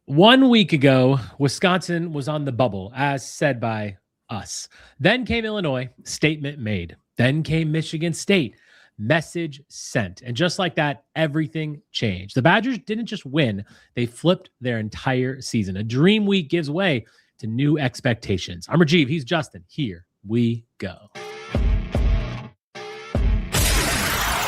1 week ago, Wisconsin was on the bubble, as said by us. Then came Illinois, statement made. Then came Michigan State, message sent. And just like that, everything changed. The Badgers didn't just win, they flipped their entire season. A dream week gives way to new expectations. I'm Rajiv, he's Justin. Here we go.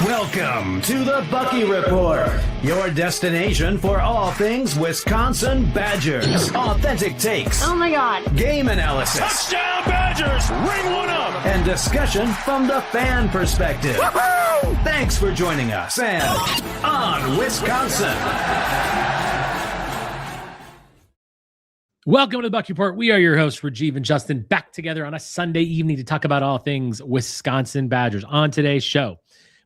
Welcome to the Bucky Report, your destination for all things Wisconsin Badgers. Authentic takes. Oh my God. Game analysis. Touchdown Badgers! Ring one up! And discussion from the fan perspective. Woo-hoo! Thanks for joining us and on Wisconsin. Welcome to the Bucky Report. We are your hosts, Rajiv and Justin, back together on a Sunday evening to talk about all things Wisconsin Badgers. On today's show,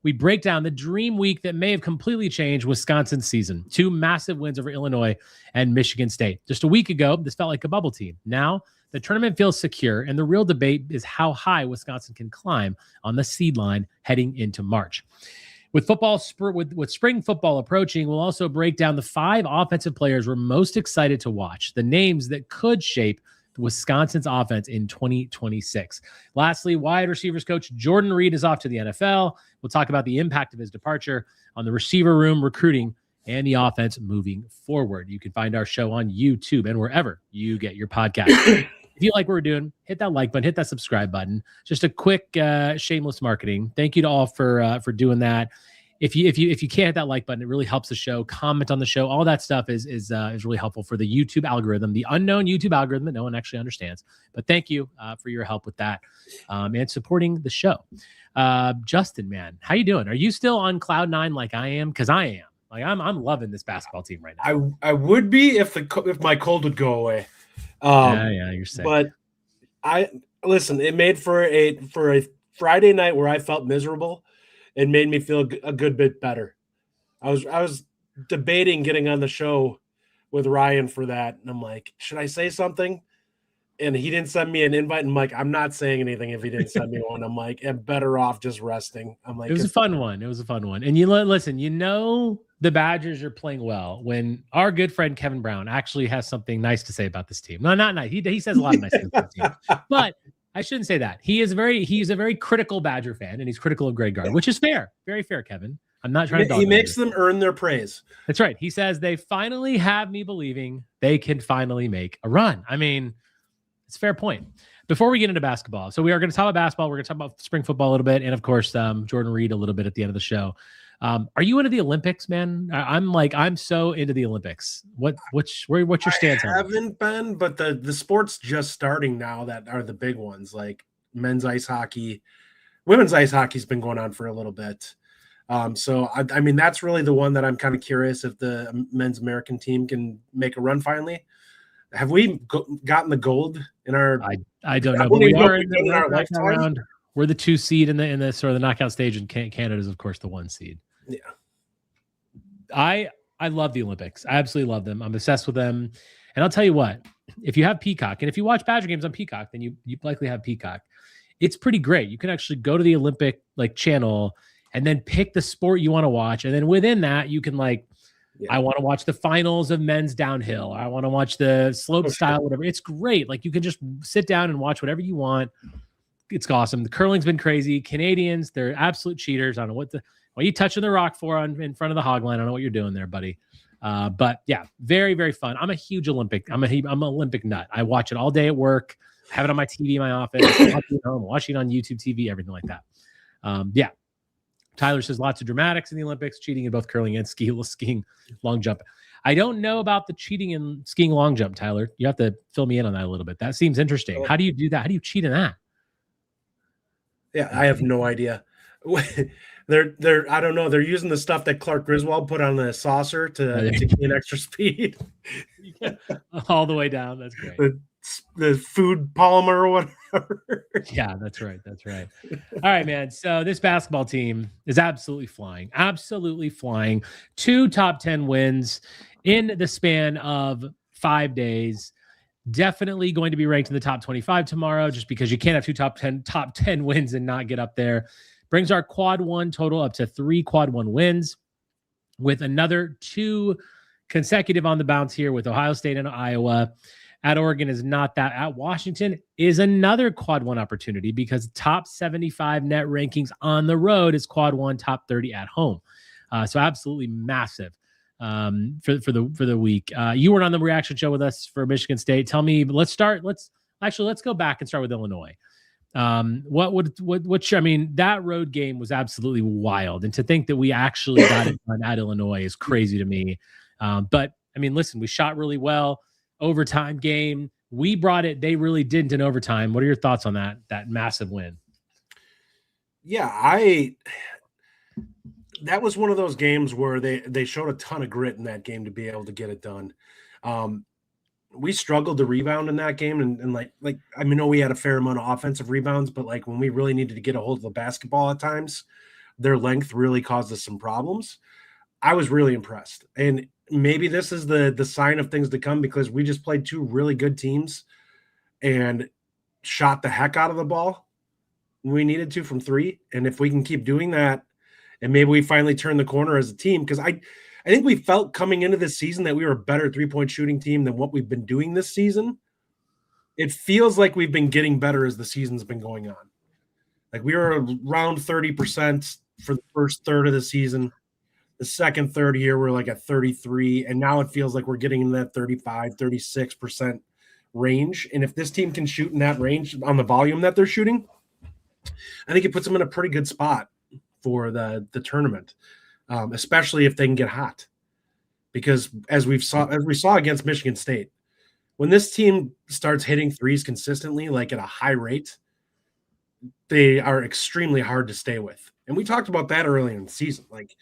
we break down the dream week that may have completely changed Wisconsin's season. 2 massive wins over Illinois and Michigan State. Just a week ago, this felt like a bubble team. Now, the tournament feels secure, and the real debate is how high Wisconsin can climb on the seed line heading into March. With spring football approaching, we'll also break down the 5 offensive players we're most excited to watch, the names that could shape Wisconsin's offense in 2026. Lastly, wide receivers coach Jordan Reid is off to the NFL. We'll talk about the impact of his departure on the receiver room, recruiting, and the offense moving forward. You can find our show on YouTube and wherever you get your podcast. If you like what we're doing, hit that like button, hit that subscribe button. Just a quick shameless marketing. Thank you to all for doing that. If you can't hit that like button, it really helps the show. Comment on the show. All that stuff is really helpful for the YouTube algorithm, the unknown YouTube algorithm that no one actually understands. But thank you for your help with that and supporting the show. Justin, man, how you doing? Are you still on cloud 9 like I am? Because I am. Like I'm loving this basketball team right now. I would be if my cold would go away. Yeah, you're sick. But listen. It made for a Friday night where I felt miserable. It made me feel a good bit better. I was debating getting on the show with Ryan for that, and I'm like, should I say something? And he didn't send me an invite. And I'm like, I'm not saying anything if he didn't send me one. I'm like, I'm better off just resting. I'm like, it was a fun one. It was a fun one. And listen, the Badgers are playing well when our good friend Kevin Brown actually has something nice to say about this team. No, not nice. He says a lot of nice things about the team, but I shouldn't say that. He's a very critical Badger fan, and he's critical of Greg Gard, which is fair. Very fair, Kevin. I'm not trying to. He makes them earn their praise. That's right. He says they finally have me believing they can finally make a run. I mean, it's a fair point. Before we get into basketball, so we are going to talk about basketball. We're going to talk about spring football a little bit, and of course, Jordan Reid a little bit at the end of the show. Are you into the Olympics, man? I'm so into the Olympics. What's your stance on it? I haven't been, but the sports just starting now that are the big ones, like men's ice hockey. Women's ice hockey's been going on for a little bit. So I mean, that's really the one that I'm kind of curious if the men's American team can make a run finally. Have we gotten the gold in our? I don't know, but we are in our lifetime round. We're the 2 seed in the sort of the knockout stage, and Canada is of course the 1 seed. Yeah, I love the Olympics. I absolutely love them. I'm obsessed with them. And I'll tell you what, if you have Peacock, and if you watch Badger games on Peacock, then you likely have Peacock. It's pretty great. You can actually go to the Olympic channel and then pick the sport you want to watch. And then within that, you can I want to watch the finals of men's downhill. I want to watch the slope style, whatever. It's great. You can just sit down and watch whatever you want. It's awesome. The curling's been crazy. Canadians, they're absolute cheaters. I don't know what are you touching the rock for in front of the hog line? I don't know what you're doing there, buddy. But yeah, very, very fun. I'm a huge Olympic. I'm an Olympic nut. I watch it all day at work. I have it on my TV in my office. Watching it on YouTube TV, everything like that. Yeah. Tyler says lots of dramatics in the Olympics, cheating in both curling and skiing, long jump. I don't know about the cheating in skiing long jump, Tyler. You have to fill me in on that a little bit. That seems interesting. How do you do that? How do you cheat in that? Yeah, I have no idea. They're I don't know. They're using the stuff that Clark Griswold put on the saucer to gain extra speed. All the way down. That's great. The food polymer or whatever. Yeah, that's right. That's right. All right, man. So this basketball team is absolutely flying. Absolutely flying. 2 top 10 wins in the span of 5 days. Definitely going to be ranked in the top 25 tomorrow, just because you can't have 2 top 10 wins and not get up there. Brings our quad 1 total up to 3 quad 1 wins, with another 2 consecutive on the bounce here with Ohio State and Iowa. At Oregon is not that. At Washington is another quad one opportunity because top 75 net rankings on the road is quad one, top 30 at home. So absolutely massive for the week. You weren't on the reaction show with us for Michigan State. Tell me, let's go back and start with Illinois. I mean, that road game was absolutely wild. And to think that we actually got it done at Illinois is crazy to me. But I mean, listen, we shot really well. Overtime game. We brought it. They really didn't in overtime. What are your thoughts on that massive win? Yeah, that was one of those games where they showed a ton of grit in that game to be able to get it done. We struggled to rebound in that game. And like, I mean, we had a fair amount of offensive rebounds, but like when we really needed to get a hold of the basketball at times, their length really caused us some problems. I was really impressed. And maybe this is the sign of things to come because we just played two really good teams and shot the heck out of the ball when we needed to from three. And if we can keep doing that, and maybe we finally turn the corner as a team, because I think we felt coming into this season that we were a better three-point shooting team than what we've been doing this season. It feels like we've been getting better as the season's been going on. Like we were around 30% for the first third of the season. The second third here, we're like at 33, and now it feels like we're getting in that 35, 36% range. And if this team can shoot in that range on the volume that they're shooting, I think it puts them in a pretty good spot for the tournament, especially if they can get hot. Because as we saw against Michigan State, when this team starts hitting threes consistently, like at a high rate, they are extremely hard to stay with. And we talked about that early in the season. Like,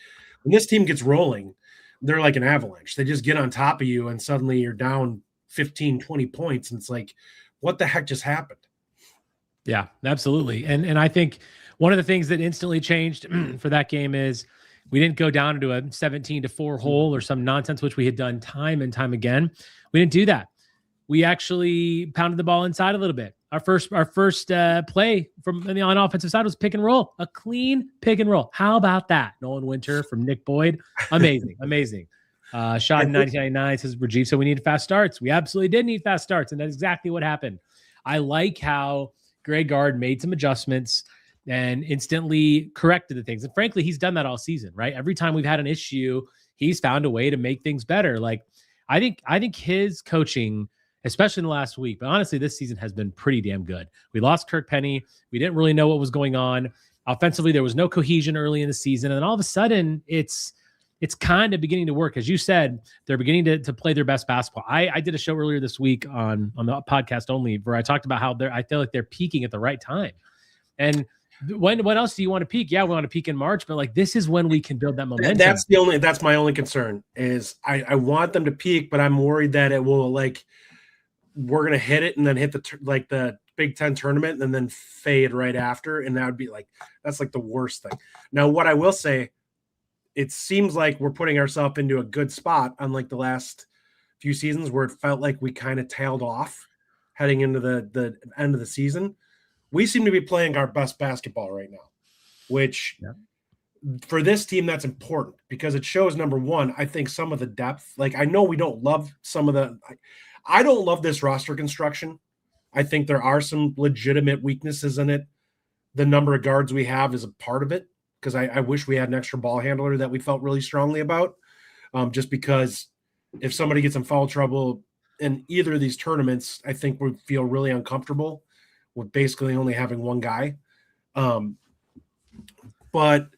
when this team gets rolling, they're like an avalanche. They just get on top of you, and suddenly you're down 15, 20 points. And it's like, what the heck just happened? Yeah, absolutely. And I think one of the things that instantly changed for that game is we didn't go down into a 17-4 hole or some nonsense, which we had done time and time again. We didn't do that. We actually pounded the ball inside a little bit. Our first play from on the offensive side was pick and roll, a clean pick and roll. How about that? Nolan Winter from Nick Boyd. Amazing, amazing. Shot in 1999 says Rajiv. So we needed fast starts. We absolutely did need fast starts, and that's exactly what happened. I like how Greg Gard made some adjustments and instantly corrected the things. And frankly, he's done that all season, right? Every time we've had an issue, he's found a way to make things better. Like I think his coaching, especially in the last week, but honestly, this season has been pretty damn good. We lost Kirk Penny. We didn't really know what was going on. Offensively, there was no cohesion early in the season. And then all of a sudden, it's kind of beginning to work. As you said, they're beginning to play their best basketball. I did a show earlier this week on the podcast only where I talked about how I feel like they're peaking at the right time. And when else do you want to peak? Yeah, we want to peak in March, but like this is when we can build that momentum. That's my only concern is I want them to peak, but I'm worried that it will we're going to hit it and then hit the Big Ten tournament and then fade right after. And that would be that's the worst thing. Now, what I will say, it seems like we're putting ourselves into a good spot unlike the last few seasons where it felt like we kind of tailed off heading into the end of the season. We seem to be playing our best basketball right now, which for this team, that's important because it shows, number one, I think some of the depth. Like, I know we don't love I don't love this roster construction. I think there are some legitimate weaknesses in it. The number of guards we have is a part of it because I wish we had an extra ball handler that we felt really strongly about. Just because if somebody gets in foul trouble in either of these tournaments, I think we feel really uncomfortable with basically only having one guy. But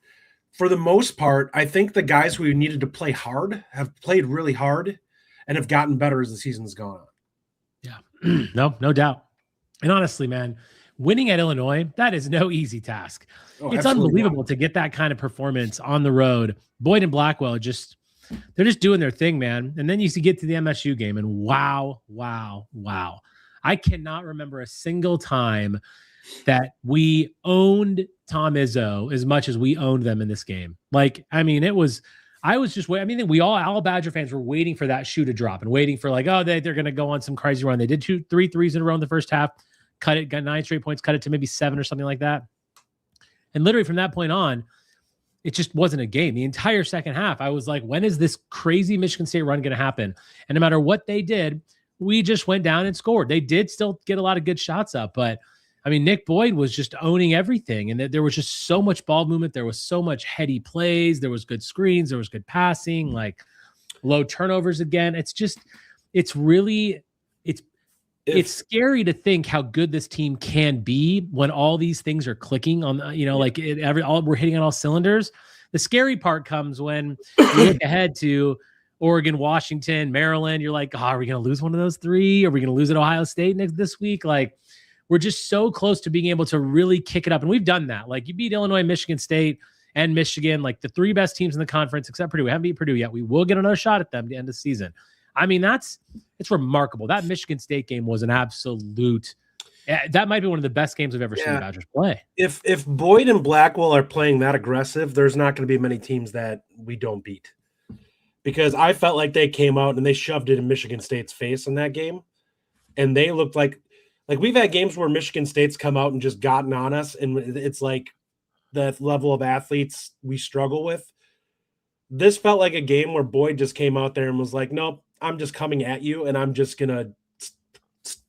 for the most part, I think the guys who needed to play hard have played really hard and have gotten better as the season's gone on. Yeah, no doubt. And honestly, man, winning at Illinois, that is no easy task. It's unbelievable to get that kind of performance on the road. Boyd and Blackwell they're just doing their thing, man. And then you get to the MSU game and wow. I cannot remember a single time that we owned Tom Izzo as much as we owned them in this game. All Badger fans were waiting for that shoe to drop and waiting for they're going to go on some crazy run. They did 3 threes in a row in the first half, got 9 straight points, cut it to maybe 7 or something like that. And literally from that point on, it just wasn't a game. The entire second half, I was like, when is this crazy Michigan State run going to happen? And no matter what they did, we just went down and scored. They did still get a lot of good shots up, but I mean, Nick Boyd was just owning everything. And there was just so much ball movement. There was so much heady plays. There was good screens. There was good passing, like low turnovers again. It's scary to think how good this team can be when all these things are clicking on, we're hitting on all cylinders. The scary part comes when you look ahead to Oregon, Washington, Maryland. You're like, are we going to lose one of those three? Are we going to lose at Ohio State this week? Like, we're just so close to being able to really kick it up. And we've done that. Like, you beat Illinois, Michigan State, and Michigan, like the three best teams in the conference, except Purdue. We haven't beat Purdue yet. We will get another shot at them at the end of the season. I mean, it's remarkable. That Michigan State game was an absolute. That might be one of the best games I've ever seen the Badgers play. If Boyd and Blackwell are playing that aggressive, there's not going to be many teams that we don't beat. Because I felt like they came out and they shoved it in Michigan State's face in that game, and they looked like we've had games where Michigan State's come out and just gotten on us, and it's like the level of athletes we struggle with. This felt like a game where Boyd just came out there and was like, nope, I'm just coming at you, and I'm just going to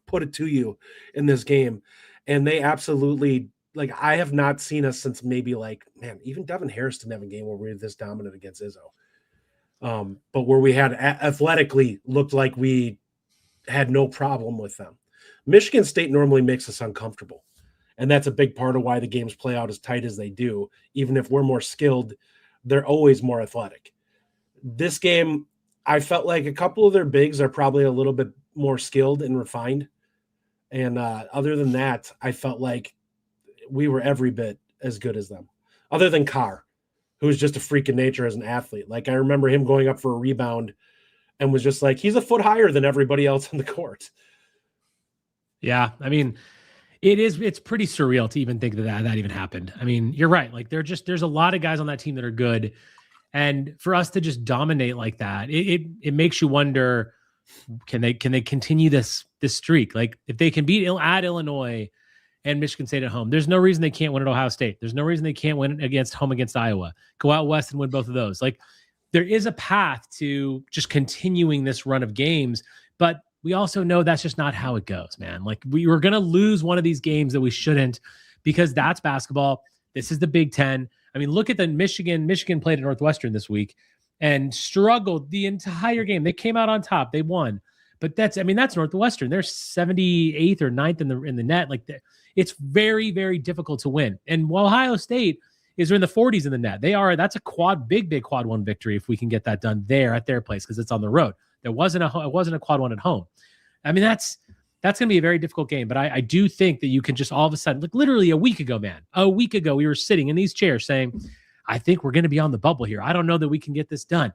put it to you in this game. And they absolutely, I have not seen us since maybe even Devin Harris didn't have a game where we were this dominant against Izzo. But where we had athletically looked like we had no problem with them. Michigan State normally makes us uncomfortable. And that's a big part of why the games play out as tight as they do. Even if we're more skilled, they're always more athletic. This game, I felt like a couple of their bigs are probably a little bit more skilled and refined. And other than that, I felt like we were every bit as good as them. Other than Carr, who was just a freak of nature as an athlete. Like, I remember him going up for a rebound and was just like, he's a foot higher than everybody else on the court. Yeah, I mean, it's pretty surreal to even think that even happened. I mean, you're right. Like, there's a lot of guys on that team that are good. And for us to just dominate like that, it makes you wonder, can they continue this streak? Like, if they can beat at Illinois and Michigan State at home, there's no reason they can't win at Ohio State. There's no reason they can't win against Iowa. Go out west and win both of those. Like, there is a path to just continuing this run of games, but we also know that's just not how it goes, man. Like, we were going to lose one of these games that we shouldn't, because that's basketball. This is the Big Ten. I mean, look at the Michigan played at Northwestern this week and struggled the entire game. They came out on top. They won. But that's Northwestern. They're 78th or 9th in the net. Like, it's very, very difficult to win. And while Ohio State is in the 40s in the net, that's a big quad one victory if we can get that done there at their place, because it's on the road. It wasn't a quad one at home. I mean, that's going to be a very difficult game. But I do think that you can just all of a sudden, like literally a week ago, we were sitting in these chairs saying, I think we're going to be on the bubble here. I don't know that we can get this done.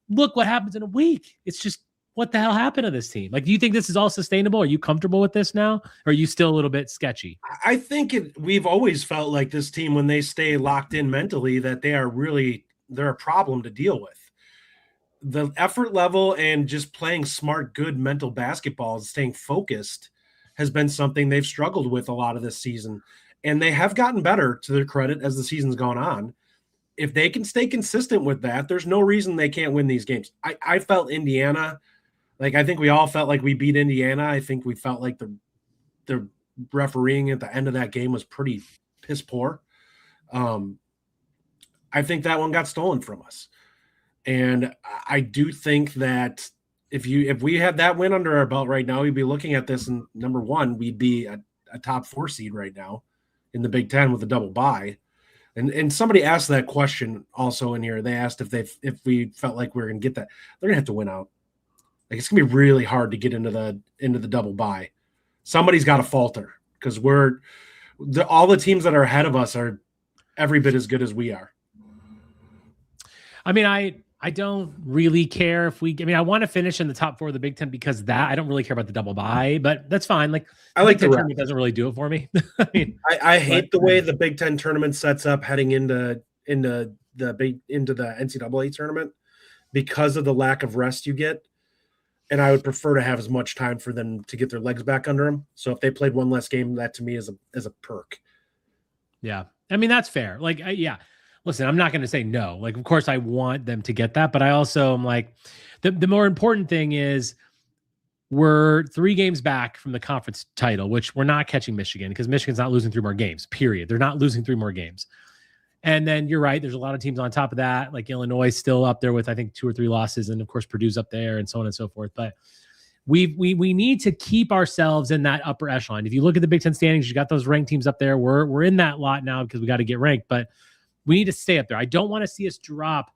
Look what happens in a week. It's just, what the hell happened to this team? Like, do you think this is all sustainable? Are you comfortable with this now? Or are you still a little bit sketchy? I think we've always felt like this team, when they stay locked in mentally, that they're a problem to deal with. The effort level and just playing smart, good mental basketball and staying focused has been something they've struggled with a lot of this season. And they have gotten better, to their credit, as the season's gone on. If they can stay consistent with that, there's no reason they can't win these games. I felt Indiana, I think we all felt like we beat Indiana. I think we felt like the refereeing at the end of that game was pretty piss poor. I think that one got stolen from us. And I do think that if we had that win under our belt right now, we'd be looking at this, and number one, we'd be a top 4 seed right now in the Big Ten with a double bye. And somebody asked that question also in here. They asked if we felt like we were going to get that. They're going to have to win out. Like, it's going to be really hard to get into the double bye. Somebody's got to falter, because all the teams that are ahead of us are every bit as good as we are. I mean, I don't really care I want to finish in the top 4 of the Big Ten, because I don't really care about the double bye, but that's fine. Like, I like the tournament doesn't really do it for me. I hate the way the Big Ten tournament sets up heading into the NCAA tournament, because of the lack of rest you get. And I would prefer to have as much time for them to get their legs back under them. So if they played one less game, that to me is a perk. Yeah. I mean, that's fair. listen, I'm not going to say no. Like, of course, I want them to get that, but I also am like, the more important thing is we're 3 games back from the conference title, which we're not catching Michigan because Michigan's not losing 3 more games, period. They're not losing 3 more games. And then you're right. There's a lot of teams on top of that, like Illinois still up there with, I think, 2 or 3 losses. And of course, Purdue's up there and so on and so forth. But we need to keep ourselves in that upper echelon. If you look at the Big Ten standings, you got those ranked teams up there. We're in that lot now because we got to get ranked, but we need to stay up there. I don't want to see us drop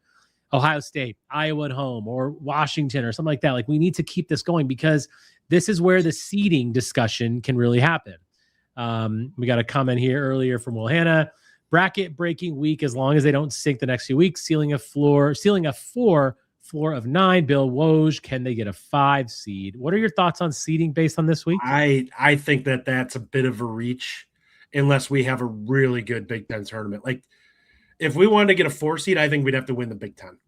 Ohio State, Iowa at home, or Washington or something like that. Like, we need to keep this going because this is where the seeding discussion can really happen. We got a comment here earlier from Will Hanna. Bracket breaking week as long as they don't sink the next few weeks. Sealing a 4 floor of 9. Bill Woj, can they get a 5 seed? What are your thoughts on seeding based on this week? I think that's a bit of a reach unless we have a really good Big Ten tournament. Like, if we wanted to get a 4 seed, I think we'd have to win the Big Ten.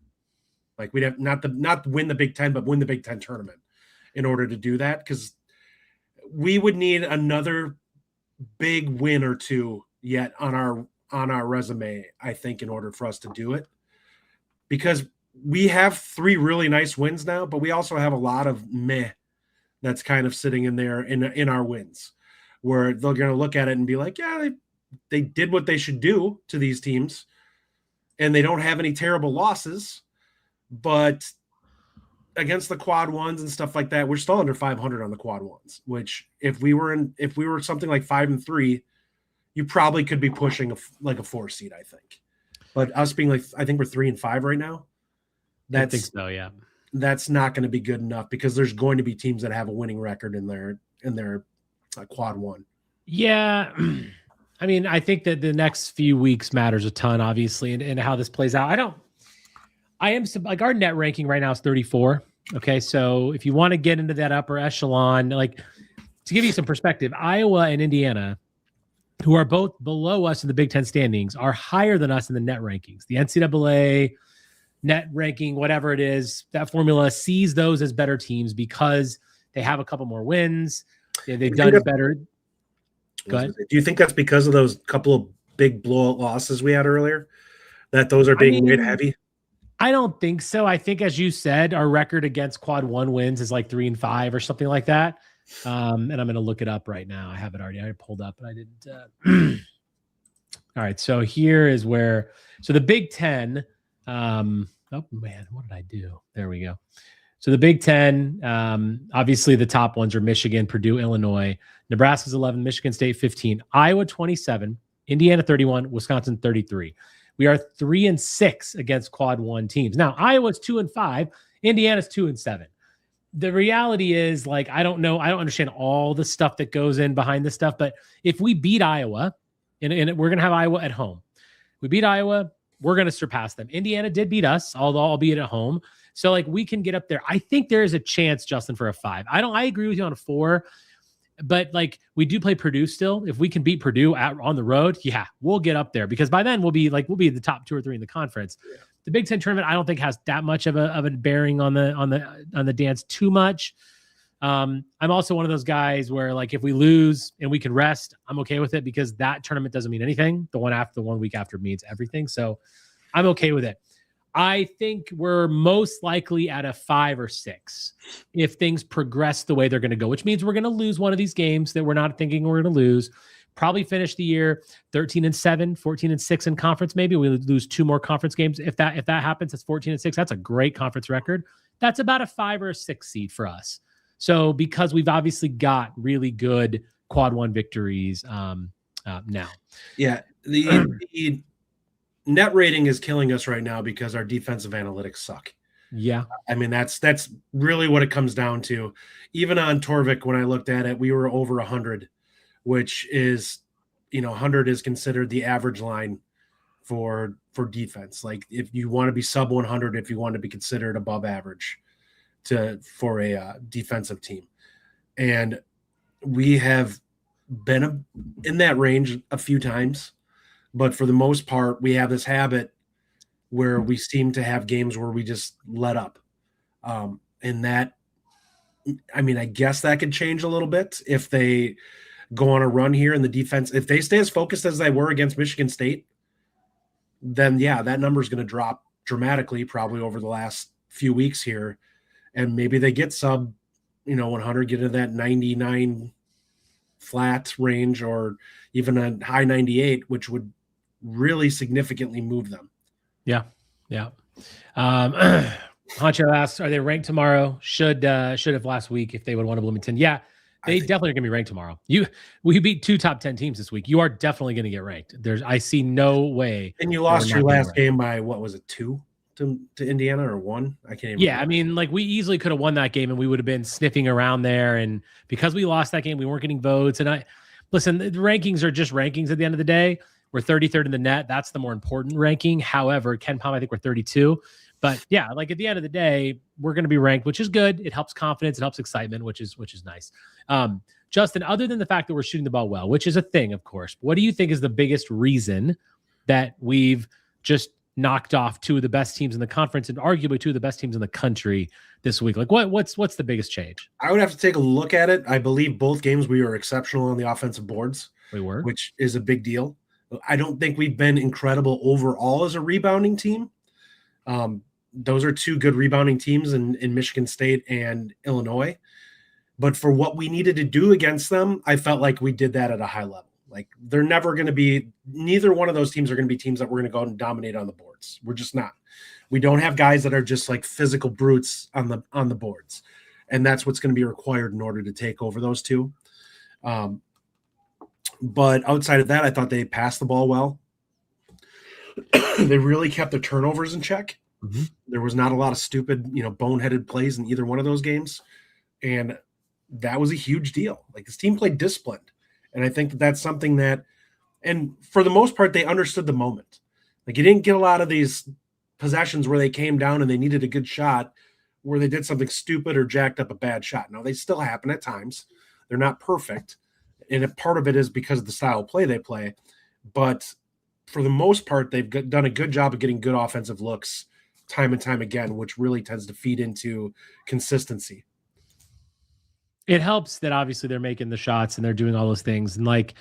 Like, we'd have not win the Big Ten, but win the Big Ten tournament in order to do that, because we would need another big win or 2 yet on our resume, I think, in order for us to do it. Because we have 3 really nice wins now, but we also have a lot of meh that's kind of sitting in there in our wins, where they're going to look at it and be like, yeah, they did what they should do to these teams, and they don't have any terrible losses, but against the quad ones and stuff like that, we're still under 500 on the quad ones, which if we were something like 5-3, you probably could be pushing a 4 seed, I think. But us being like, I think we're 3-5 right now. I think so, yeah. That's not going to be good enough because there's going to be teams that have a winning record in their quad one. Yeah. I mean, I think that the next few weeks matters a ton, obviously, and how this plays out. Our net ranking right now is 34. Okay. So if you want to get into that upper echelon, like, to give you some perspective, Iowa and Indiana, who are both below us in the Big Ten standings, are higher than us in the net rankings. The NCAA net ranking, whatever it is, that formula sees those as better teams because they have a couple more wins. They've done better. Go ahead. Do you think that's because of those couple of big blowout losses we had earlier, that those are being made heavy? I don't think so. I think, as you said, our record against quad 1 wins is like 3-5 or something like that. And I'm going to look it up right now. I have it already. I pulled up, but I didn't. All right. So here is so the Big Ten, oh man, what did I do? There we go. So the Big Ten, obviously the top ones are Michigan, Purdue, Illinois, Nebraska's 11, Michigan State 15, Iowa 27, Indiana 31, Wisconsin 33. We are 3-6 against quad 1 teams. Now Iowa's 2-5, Indiana's 2-7. The reality is, like, I don't know. I don't understand all the stuff that goes in behind this stuff, but if we beat Iowa, and we're going to have Iowa at home, we beat Iowa, we're going to surpass them. Indiana did beat us, albeit at home. So, like, we can get up there. I think there is a chance, Justin, for a 5. I agree with you on a 4, but, like, we do play Purdue still. If we can beat Purdue on the road, yeah, we'll get up there, because by then we'll be the top 2 or 3 in the conference. Yeah. The Big Ten tournament, I don't think, has that much of a bearing on the dance too much. I'm also one of those guys where, like, if we lose and we can rest, I'm okay with it, because that tournament doesn't mean anything. The 1 week after means everything. So I'm okay with it. I think we're most likely at a 5 or 6 if things progress the way they're going to go, which means we're going to lose one of these games that we're not thinking we're going to lose. Probably finish the year 13-7, 14-6 in conference. Maybe we lose 2 more conference games. If that happens, it's 14-6. That's a great conference record. That's about a 5 or a 6 seed for us. So, because we've obviously got really good quad 1 victories now. Yeah, the net rating is killing us right now because our defensive analytics suck. Yeah, I mean, that's really what it comes down to. Even on Torvik, when I looked at it, we were over 100. Which is, 100 is considered the average line for defense. Like, if you want to be sub 100, if you want to be considered above average for a defensive team. And we have been in that range a few times, but for the most part, we have this habit where we seem to have games where we just let up. And that, I mean, I guess that could change a little bit if they go on a run here in the defense. If they stay as focused as they were against Michigan State, then yeah, that number is going to drop dramatically probably over the last few weeks here. And maybe they get sub, 100, get into that 99 flat range or even a high 98, which would really significantly move them. Yeah. Yeah. Honcho asks, are they ranked tomorrow? Should have last week if they would have won to Bloomington. Yeah, they definitely are going to be ranked tomorrow. We beat 2 top 10 teams this week. You are definitely going to get ranked. I see no way. And you lost your last game by, what was it, 2 to Indiana or 1? I can't even remember. I mean, like we easily could have won that game and we would have been sniffing around there. And because we lost that game, we weren't getting votes. And listen, the rankings are just rankings at the end of the day. We're 33rd in the net. That's the more important ranking. However, Ken Palm, I think we're 32. But yeah, like at the end of the day, we're going to be ranked, which is good. It helps confidence. It helps excitement, which is nice. Justin, other than the fact that we're shooting the ball well, which is a thing, of course, what do you think is the biggest reason that we've just knocked off 2 of the best teams in the conference and arguably 2 of the best teams in the country this week? Like what's the biggest change? I would have to take a look at it. I believe both games we were exceptional on the offensive boards. We were, which is a big deal. I don't think we've been incredible overall as a rebounding team. Those are 2 good rebounding teams in Michigan State and Illinois. But for what we needed to do against them, I felt like we did that at a high level. Like they're never going to be, neither one of those teams are going to be teams that we're going to go out and dominate on the boards. We're just not. We don't have guys that are just like physical brutes on the boards. And that's what's going to be required in order to take over those 2. But outside of that, I thought they passed the ball well. They really kept their turnovers in check. Mm-hmm. There was not a lot of stupid, boneheaded plays in either one of those games. And that was a huge deal. Like this team played disciplined. And I think that that's something that, and for the most part, they understood the moment. Like you didn't get a lot of these possessions where they came down and they needed a good shot where they did something stupid or jacked up a bad shot. Now they still happen at times. They're not perfect. And a part of it is because of the style of play they play. But for the most part, they've done a good job of getting good offensive looks time and time again, which really tends to feed into consistency. It helps that obviously they're making the shots and they're doing all those things. And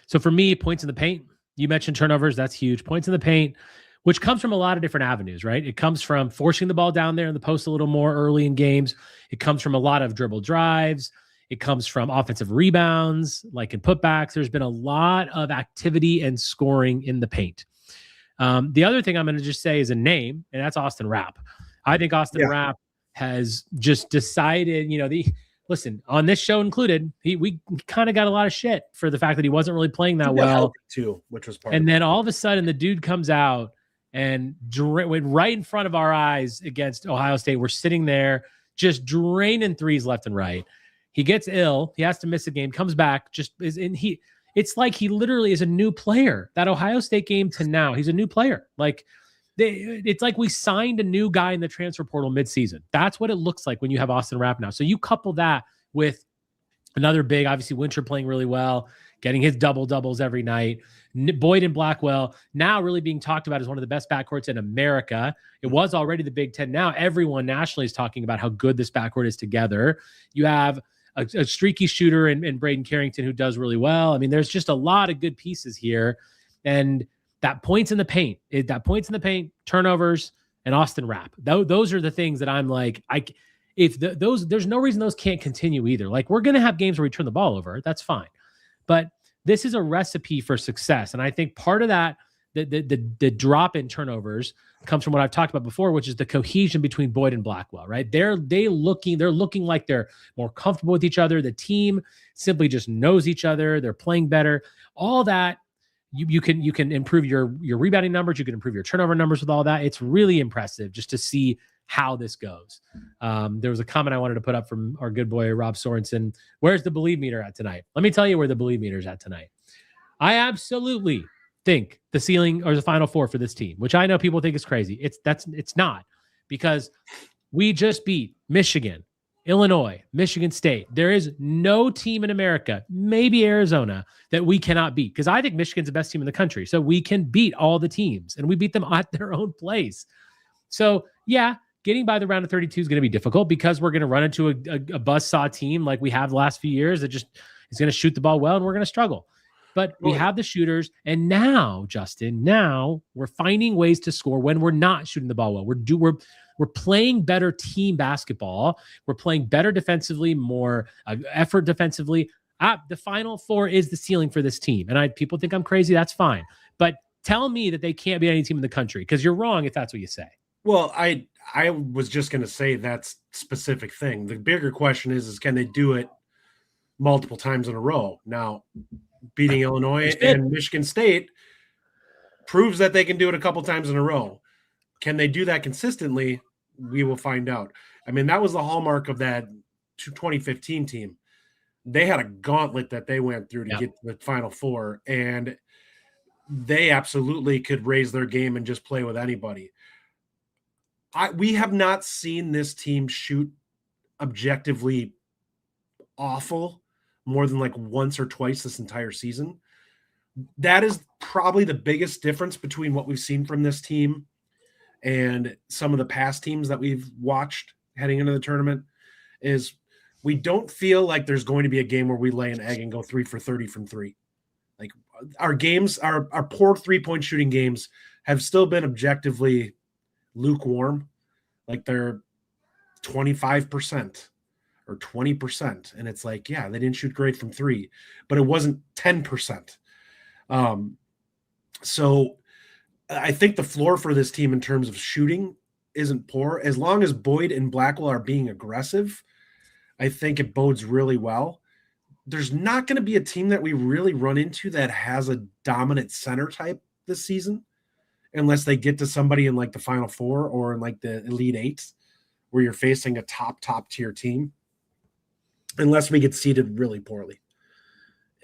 so for me, points in the paint, you mentioned turnovers. That's huge. Points in the paint, which comes from a lot of different avenues, right? It comes from forcing the ball down there in the post a little more early in games. It comes from a lot of dribble drives. It comes from offensive rebounds, like in putbacks. There's been a lot of activity and scoring in the paint. The other thing I'm going to just say is a name, and that's Austin Rapp. I think Austin Rapp has just decided, listen, on this show included, we kind of got a lot of shit for the fact that he wasn't really playing that well too, which was part and then all of a sudden the dude comes out and went right in front of our eyes against Ohio State. We're sitting there just draining threes left and right. He gets ill. He has to miss a game, comes back, it's like he literally is a new player. That Ohio State game to now, he's a new player. Like it's like we signed a new guy in the transfer portal midseason. That's what it looks like when you have Austin Rapp now. So you couple that with another big, obviously Winter playing really well, getting his doubles every night. Boyd and Blackwell now really being talked about as one of the best backcourts in America. It was already the Big Ten. Now everyone nationally is talking about how good this backcourt is together. You have a streaky shooter in Braden Carrington who does really well. I mean, there's just a lot of good pieces here. And that points in the paint, turnovers, and Austin Rapp. Those are the things that I'm like, there's no reason those can't continue either. Like we're going to have games where we turn the ball over. That's fine. But this is a recipe for success. And I think part of that, the drop in turnovers comes from what I've talked about before, which is the cohesion between Boyd and Blackwell, right? They're looking like they're more comfortable with each other. The team simply just knows each other. They're playing better. All that you can improve your rebounding numbers. You can improve your turnover numbers with all that. It's really impressive just to see how this goes. There was a comment I wanted to put up from our good boy, Rob Sorensen. Where's the believe meter at tonight? Let me tell you where the believe meter is at tonight. I absolutely think the ceiling or the Final Four for this team, which I know people think is crazy. It's not, because we just beat Michigan, Illinois, Michigan State. There is no team in America, maybe Arizona, that we cannot beat, because I think Michigan's the best team in the country. So we can beat all the teams, and we beat them at their own place. So yeah, getting by the round of 32 is going to be difficult because we're going to run into a buzzsaw team like we have the last few years that just is going to shoot the ball well, and we're going to struggle. But we have the shooters, and now, Justin, we're finding ways to score when we're not shooting the ball well. We're playing better team basketball. We're playing better defensively, more effort defensively. The Final Four is the ceiling for this team, and people think I'm crazy. That's fine, but tell me that they can't beat any team in the country, because you're wrong if that's what you say. Well, I was just going to say that specific thing. The bigger question is can they do it multiple times in a row? Now, beating Illinois and Michigan State proves that they can do it a couple times in a row. Can they do that consistently? We will find out. I mean, that was the hallmark of that 2015 team. They had a gauntlet that they went through to get to the Final Four, and they absolutely could raise their game and just play with anybody. We have not seen this team shoot objectively awful more than like once or twice this entire season. That is probably the biggest difference between what we've seen from this team and some of the past teams that we've watched heading into the tournament. Is we don't feel like there's going to be a game where we lay an egg and go 3 for 30 from three. Like our games, our poor 3-point shooting games have still been objectively lukewarm. Like they're 25% or 20%. And it's like, yeah, they didn't shoot great from three, but it wasn't 10%. So I think the floor for this team in terms of shooting isn't poor. As long as Boyd and Blackwell are being aggressive, I think it bodes really well. There's not going to be a team that we really run into that has a dominant center type this season, unless they get to somebody in like the Final Four or in like the Elite Eight, where you're facing a top tier team, unless we get seeded really poorly.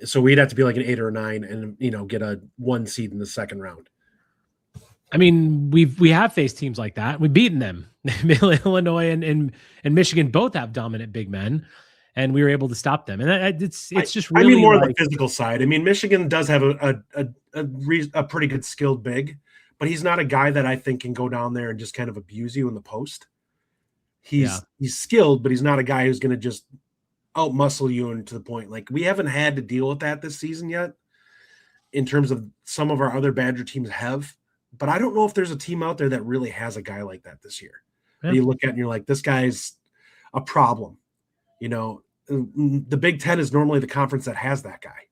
So we'd have to be like an 8 or a 9 and, get a 1 seed in the second round. I mean, we have faced teams like that. We've beaten them. Illinois and Michigan both have dominant big men, and we were able to stop them. And it's just really. I mean, more on the physical side. I mean, Michigan does have a pretty good skilled big, but he's not a guy that I think can go down there and just kind of abuse you in the post. He's skilled, but he's not a guy who's going to just out muscle you into the point. Like we haven't had to deal with that this season yet, in terms of some of our other Badger teams have. But I don't know if there's a team out there that really has a guy like that this year. Yeah. You look at and you're like, this guy's a problem. The Big Ten is normally the conference that has that guy.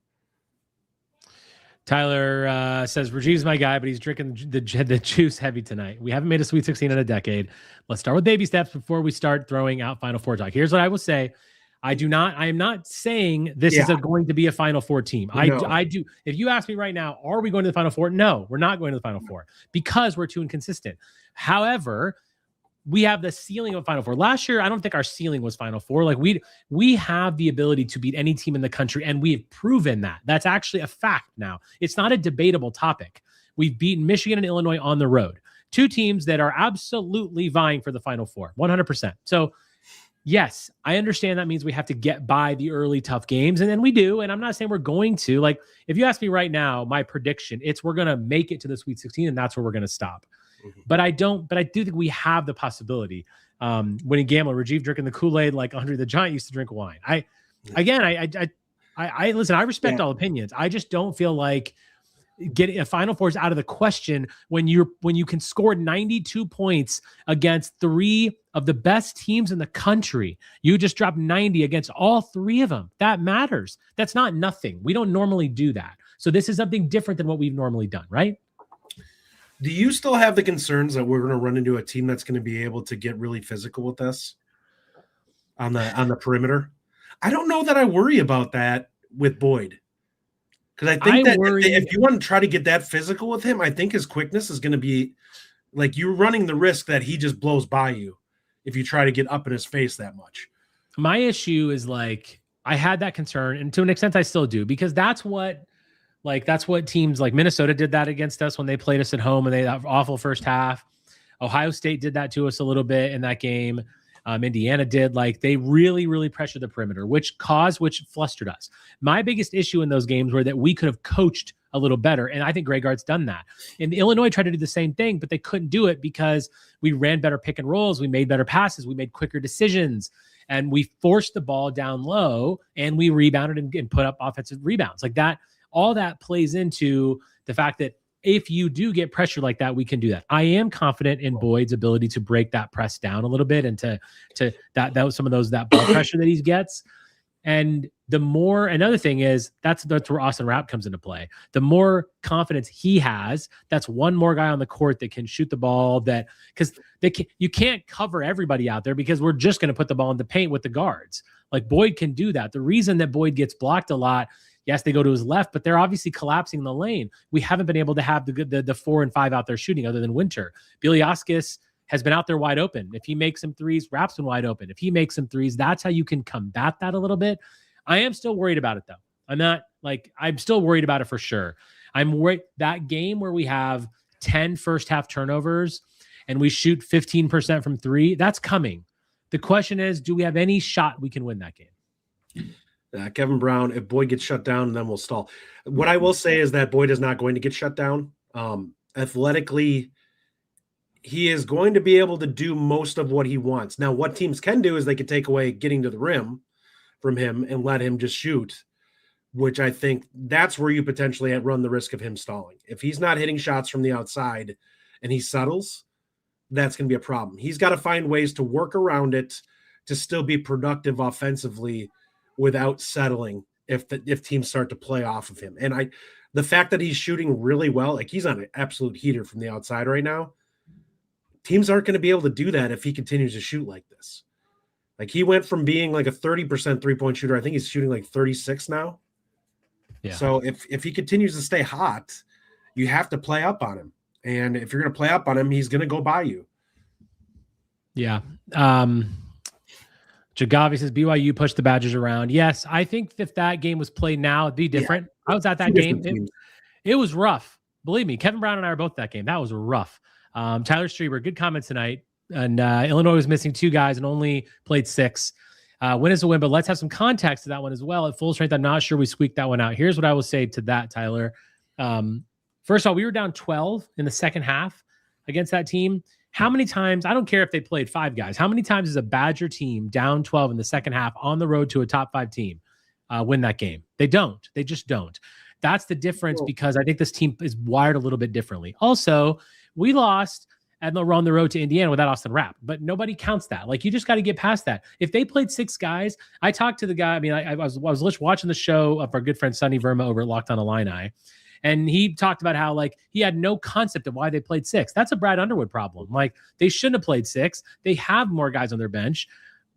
Tyler says, Rajiv's my guy, but he's drinking the juice heavy tonight. We haven't made a Sweet 16 in a decade. Let's start with baby steps before we start throwing out Final Four talk. Here's what I will say. I am not saying this is going to be a Final Four team. No. I do. If you ask me right now, are we going to the Final Four? No, we're not going to the Final Four because we're too inconsistent. However, we have the ceiling of Final Four. Last year, I don't think our ceiling was Final Four. Like we have the ability to beat any team in the country, and we have proven that. That's actually a fact now. It's not a debatable topic. We've beaten Michigan and Illinois on the road. Two teams that are absolutely vying for the Final Four, 100%. So yes, I understand that means we have to get by the early tough games, and then we do. And I'm not saying we're going to. Like, if you ask me right now, my prediction, we're going to make it to the Sweet 16, and that's where we're going to stop. Mm-hmm. But I do think we have the possibility. When in gambling, Rajiv drinking the Kool-Aid like Andre the Giant used to drink wine. I listen, I respect all opinions. I just don't feel like getting a Final Four is out of the question when you can score 92 points against 3 of the best teams in the country. You just dropped 90 against all 3 of them. That matters. That's not nothing. We don't normally do that. So this is something different than what we've normally done, right? Do you still have the concerns that we're going to run into a team that's going to be able to get really physical with us on the perimeter? I don't know that I worry about that with Boyd. Because I think if you want to try to get that physical with him, I think his quickness is going to be like you're running the risk that he just blows by you if you try to get up in his face that much. My issue is like I had that concern, and to an extent I still do, because that's what teams like Minnesota did that against us when they played us at home and they had an awful first half. Ohio State did that to us a little bit in that game. Indiana did. Like they really, really pressured the perimeter, which flustered us. My biggest issue in those games were that we could have coached a little better, and I think Greg Gard's done that. And Illinois tried to do the same thing, but they couldn't do it because we ran better pick and rolls, we made better passes, we made quicker decisions, and we forced the ball down low, and we rebounded and put up offensive rebounds like that. all that plays into the fact that if you do get pressure like that, we can do that. I am confident in Boyd's ability to break that press down a little bit and to some of that ball pressure that he gets. And the more, another thing is that's where Austin Rapp comes into play. The more confidence he has, that's one more guy on the court that can shoot the ball, because you can't cover everybody out there because we're just going to put the ball in the paint with the guards. Like Boyd can do that. The reason that Boyd gets blocked a lot, yes, they go to his left, but they're obviously collapsing the lane. We haven't been able to have the 4 and 5 out there shooting other than Winter. Biliauskas has been out there wide open. If he makes some threes, Rapp's been wide open. If he makes some threes, that's how you can combat that a little bit. I am still worried about it though. I'm still worried about it for sure. I'm worried that game where we have 10 first half turnovers and we shoot 15% from 3, that's coming. The question is, do we have any shot we can win that game? Kevin Brown, if Boyd gets shut down, then we'll stall. What I will say is that Boyd is not going to get shut down. Athletically, he is going to be able to do most of what he wants. Now, what teams can do is they could take away getting to the rim from him and let him just shoot, which I think that's where you potentially run the risk of him stalling. If he's not hitting shots from the outside and he settles, that's going to be a problem. He's got to find ways to work around it to still be productive offensively without settling if teams start to play off of him. And the fact that he's shooting really well, like he's on an absolute heater from the outside right now, teams aren't going to be able to do that if he continues to shoot like this. Like he went from being like a 30% three-point shooter. I think he's shooting like 36 now. Yeah. So if he continues to stay hot, you have to play up on him. And if you're going to play up on him, he's going to go by you. Yeah. Jagavi says BYU pushed the Badgers around. Yes, I think if that game was played now, it'd be different. Yeah. I was at that game. It was rough. Believe me, Kevin Brown and I are both at that game. That was rough. Tyler Strieber, good comment tonight. And Illinois was missing 2 guys and only played 6. Win is a win, but let's have some context to that one as well. At full strength, I'm not sure we squeaked that one out. Here's what I will say to that, Tyler. First of all, we were down 12 in the second half against that team. How many times, I don't care if they played 5 guys, how many times is a Badger team down 12 in the second half on the road to a top 5 team win that game? They don't. They just don't. That's the difference because I think this team is wired a little bit differently. Also, we lost and we're on the road to Indiana without Austin Rapp, but nobody counts that. Like, you just got to get past that. If they played 6 guys, I talked to the guy. I mean, I was watching the show of our good friend Sonny Verma over at Locked On Illini, and he talked about how like he had no concept of why they played 6. That's a Brad Underwood problem. Like, they shouldn't have played 6. They have more guys on their bench.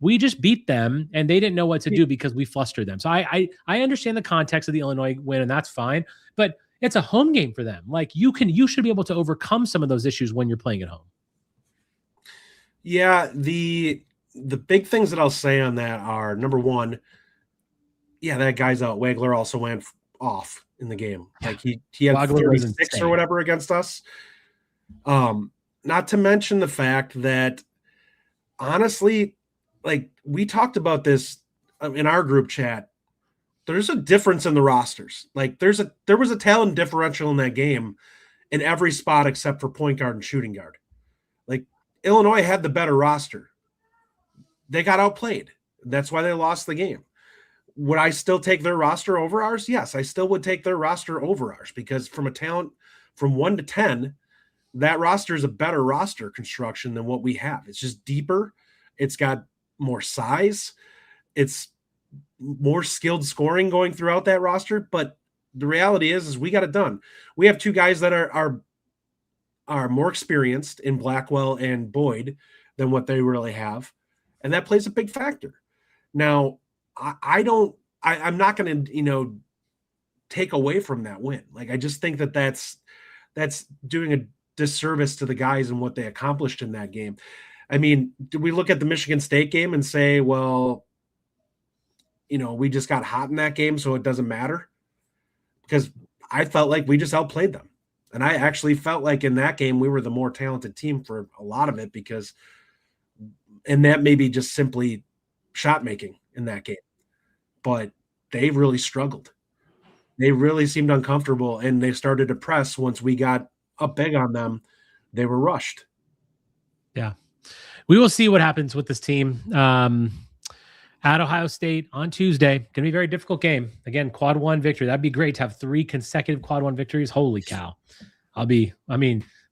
We just beat them, and they didn't know what to do because we flustered them. So I understand the context of the Illinois win, and that's fine. But it's a home game for them. Like, you should be able to overcome some of those issues when you're playing at home. Yeah, the big things that I'll say on that are, number one, yeah, that guy's out. Wagler also went off in the game. Like he had Wagler 36 or whatever against us. Not to mention the fact that, honestly, like we talked about this in our group chat, there's a difference in the rosters. Like there was a talent differential in that game in every spot except for point guard and shooting guard. Like, Illinois had the better roster. They got outplayed. That's why they lost the game. Would I still take their roster over ours? Yes, I still would take their roster over ours because from a talent from 1 to 10, that roster is a better roster construction than what we have. It's just deeper. It's got more size. It's more skilled scoring going throughout that roster. But the reality is we got it done. We have 2 guys that are more experienced in Blackwell and Boyd than what they really have. And that plays a big factor. Now, I'm not going to, take away from that win. Like, I just think that that's doing a disservice to the guys and what they accomplished in that game. I mean, do we look at the Michigan State game and say, well, we just got hot in that game, so it doesn't matter? Because I felt like we just outplayed them. And I actually felt like in that game, we were the more talented team for a lot of it and that may be just simply shot making in that game, but they really struggled. They really seemed uncomfortable, and they started to press. Once we got up big on them, they were rushed. Yeah. We will see what happens with this team. At Ohio State on Tuesday. Going to be a very difficult game. Again, quad one victory. That'd be great to have 3 consecutive quad one victories. Holy cow.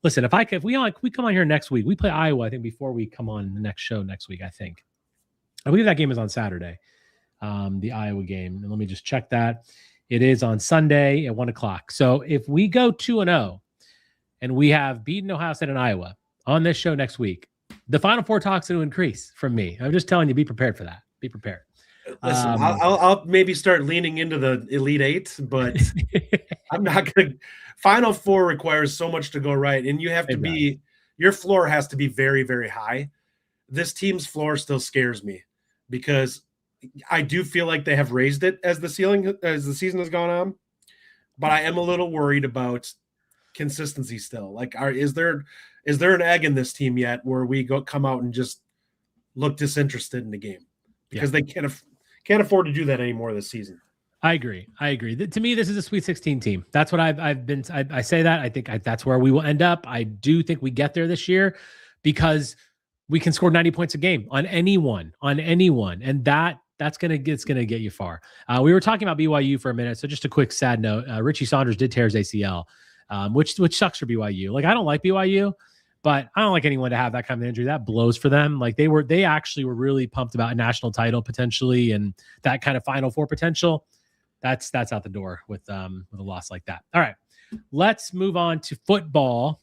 Listen, if we come on here next week, we play Iowa, I think, before we come on the next show next week, I think. I believe that game is on Saturday, the Iowa game. And let me just check that. It is on Sunday at 1:00. So if we go 2-0 and we have beaten Ohio State and Iowa on this show next week, the Final Four talk's going to increase from me. I'm just telling you, be prepared for that. Be prepared. Listen, I'll maybe start leaning into the Elite Eight, but I'm not going to. Final Four requires so much to go right, and you have to be. Your floor has to be very, very high. This team's floor still scares me because I do feel like they have raised it as the season has gone on, but I am a little worried about consistency still. Like, is there an egg in this team yet where we come out and just look disinterested in the game? Because they can't afford to do that anymore this season. I agree. To me, this is a Sweet 16 team. That's what I say that. I think that's where we will end up. I do think we get there this year because we can score 90 points a game on anyone. And it's going to get you far. We were talking about BYU for a minute. So just a quick sad note, Richie Saunders did tear his ACL, which sucks for BYU. Like, I don't like BYU, but I don't like anyone to have that kind of injury. That blows for them. Like, they actually were really pumped about a national title potentially, and that kind of Final Four potential. That's out the door with a loss like that. All right, let's move on to football.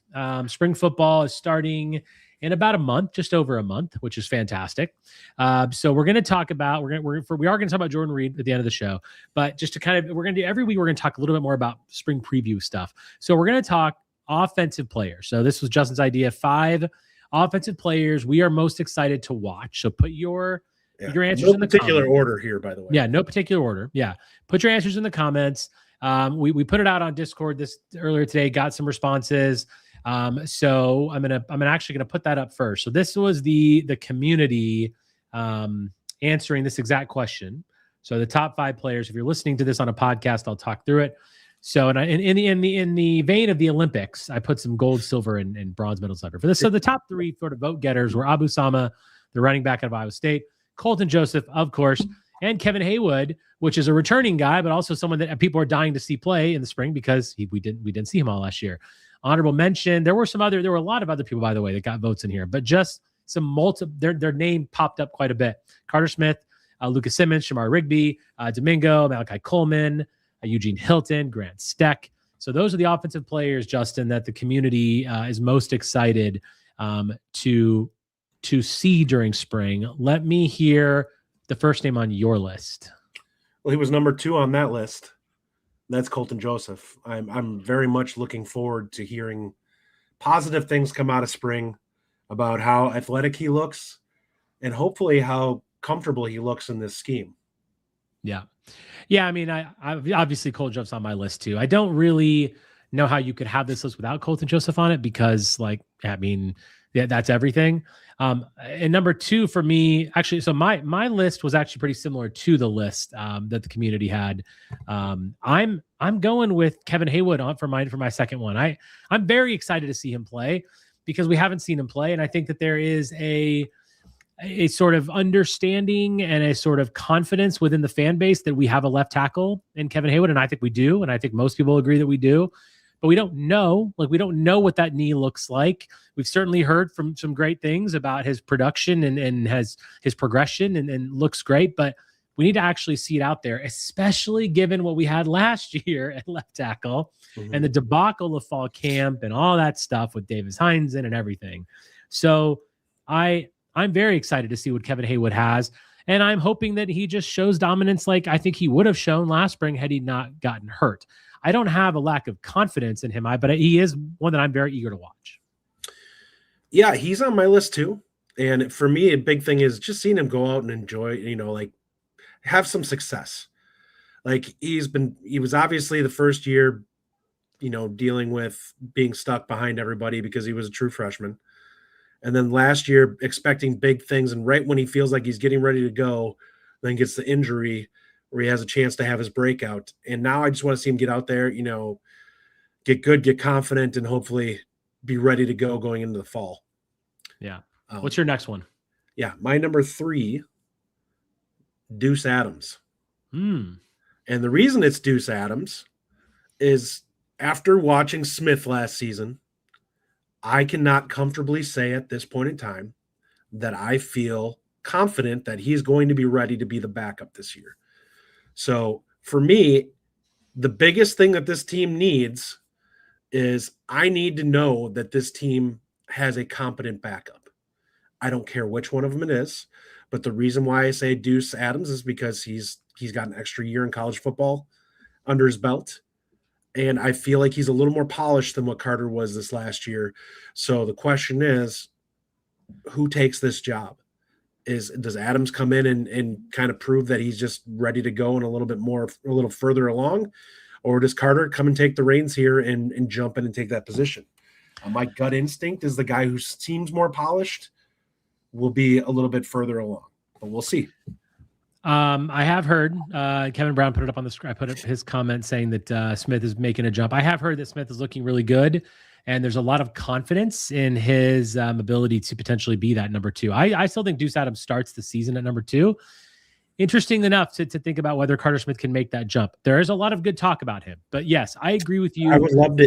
Spring football is starting in about a month, just over a month, which is fantastic. So we're going to talk about we are going to talk about Jordan Reid at the end of the show, but just to we're going to do every week we're going to talk a little bit more about spring preview stuff. So we're going to talk offensive players. So this was Justin's idea: 5 offensive players we are most excited to watch. So put your answers in the particular order here, by the way. Yeah, no particular order. Yeah, put your answers in the comments. We put it out on Discord earlier today. Got some responses. So I'm actually gonna put that up first. So this was the community answering this exact question. So the top 5 players. If you're listening to this on a podcast, I'll talk through it. So, and in the vein of the Olympics, I put some gold, silver, and bronze medals under for this. So the top 3 sort of vote getters were Abu Sama, the running back out of Iowa State, Colton Joseph, of course, and Kevin Haywood, which is a returning guy, but also someone that people are dying to see play in the spring because we didn't see him all last year. Honorable mention. There were a lot of other people, by the way, that got votes in here, but just some their name popped up quite a bit. Carter Smith, Lucas Simmons, Shamar Rigby, Domingo, Malachi Coleman, Eugene Hilton, Grant Steck. So those are the offensive players, Justin, that the community is most excited to see during spring. Let me hear the first name on your list. Well, he was number 2 on that list. That's Colton Joseph. I'm very much looking forward to hearing positive things come out of spring about how athletic he looks and hopefully how comfortable he looks in this scheme. Yeah. I mean, I obviously Colton Joseph's on my list too. I don't really know how you could have this list without Colton Joseph on it because, that's everything. And number 2 for me, actually, so my list was actually pretty similar to the list that the community had. I'm going with Kevin Haywood for my second one. I'm very excited to see him play because we haven't seen him play, and I think that there is a sort of understanding and a sort of confidence within the fan base that we have a left tackle in Kevin Haywood, and I think we do, and I think most people agree that we do. But we don't know what that knee looks like. We've certainly heard from some great things about his production and has his progression and looks great, but we need to actually see it out there, especially given what we had last year at left tackle and the debacle of fall camp and all that stuff with Davis Hines and everything. So I'm very excited to see what Kevin Haywood has. And I'm hoping that he just shows dominance like I think he would have shown last spring had he not gotten hurt. I don't have a lack of confidence in him, but he is one that I'm very eager to watch. Yeah, he's on my list too. And for me, a big thing is just seeing him go out and enjoy, have some success. Like he was obviously the first year, dealing with being stuck behind everybody because he was a true freshman. And then last year expecting big things. And right when he feels like he's getting ready to go, then gets the injury where he has a chance to have his breakout. And now I just want to see him get out there, get good, get confident, and hopefully be ready to go going into the fall. Yeah. What's your next one? Yeah. My number 3 Deuce Adams. Hmm. And the reason it's Deuce Adams is after watching Smith last season, I cannot comfortably say at this point in time that I feel confident that he's going to be ready to be the backup this year. So for me, the biggest thing that this team needs is I need to know that this team has a competent backup. I don't care which one of them it is, but the reason why I say Deuce Adams is because he's got an extra year in college football under his belt. And I feel like he's a little more polished than what Carter was this last year. So the question is, who takes this job? Does Adams come in and kind of prove that he's just ready to go and a little further along? Or does Carter come and take the reins here and jump in and take that position? My gut instinct is the guy who seems more polished will be a little bit further along, but we'll see. I have heard Kevin Brown put it up on the screen. I put up his comment saying that Smith is making a jump. I have heard that Smith is looking really good, and there's a lot of confidence in his ability to potentially be that number 2. I still think Deuce Adams starts the season at number 2. Interesting enough to think about whether Carter Smith can make that jump. There is a lot of good talk about him, but yes, I agree with you. I would love to.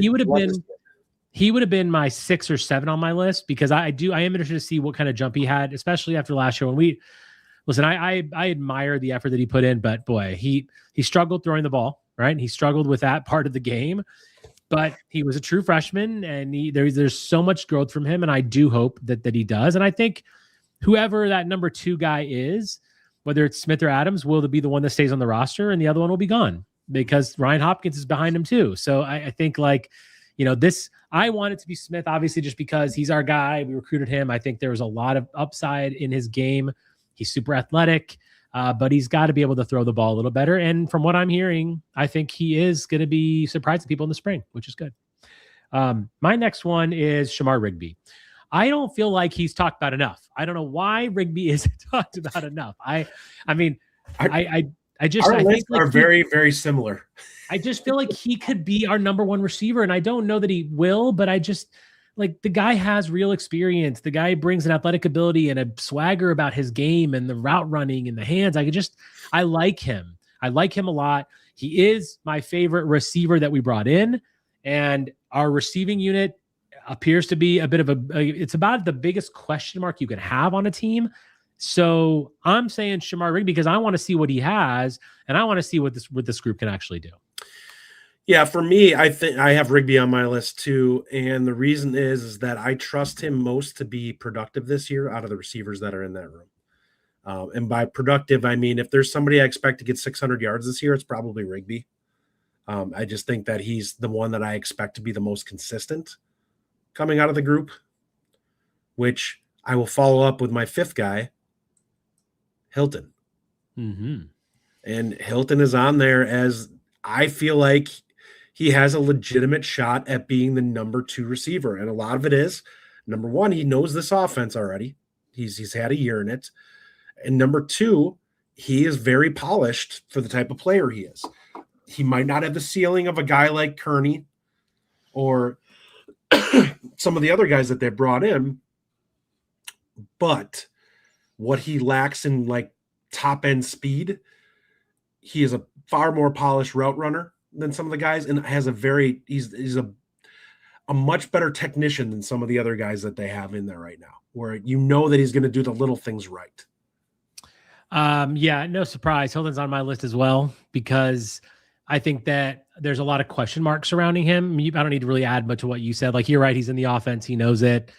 He would have been my 6 or 7 on my list because I am interested to see what kind of jump he had, especially after last year when we listen. I admire the effort that he put in, but boy, he struggled throwing the ball, right? He struggled with that part of the game, but he was a true freshman, and there's so much growth from him, and I do hope that he does. And I think whoever that number 2 guy is, whether it's Smith or Adams, will be the one that stays on the roster, and the other one will be gone because Ryan Hopkins is behind him too. So I think I want it to be Smith, obviously, just because he's our guy. We recruited him. I think there was a lot of upside in his game. He's super athletic, but he's got to be able to throw the ball a little better. And from what I'm hearing, I think he is going to be surprising people in the spring, which is good. My next one is Shamar Rigby. I don't feel like he's talked about enough. I don't know why Rigby isn't talked about enough. I think are very, very similar. I just feel like he could be our number 1 receiver, and I don't know that he will, but I just the guy has real experience. The guy brings an athletic ability and a swagger about his game and the route running and the hands. I like him. I like him a lot. He is my favorite receiver that we brought in, and our receiving unit appears to be a bit of it's about the biggest question mark you can have on a team. So I'm saying Shamar Rigby because I want to see what he has, and I want to see what this group can actually do. Yeah, for me, I think I have Rigby on my list too, and the reason is that I trust him most to be productive this year out of the receivers that are in that room. And by productive, I mean if there's somebody I expect to get 600 yards this year, it's probably Rigby. I just think that he's the one that I expect to be the most consistent coming out of the group, which I will follow up with my 5th guy, Hilton. Mm-hmm. And Hilton is on there as I feel like he has a legitimate shot at being the number 2 receiver. And a lot of it is, number 1, he knows this offense already. He's had a year in it. And number 2, he is very polished for the type of player he is. He might not have the ceiling of a guy like Kearney or some of the other guys that they brought in, but what he lacks in top end speed, he is a far more polished route runner than some of the guys, and has he's a much better technician than some of the other guys that they have in there right now, where that he's going to do the little things right. Yeah, no surprise. Hilton's on my list as well, because I think that there's a lot of question marks surrounding him. I don't need to really add much to what you said. You're right. He's in the offense. He knows it.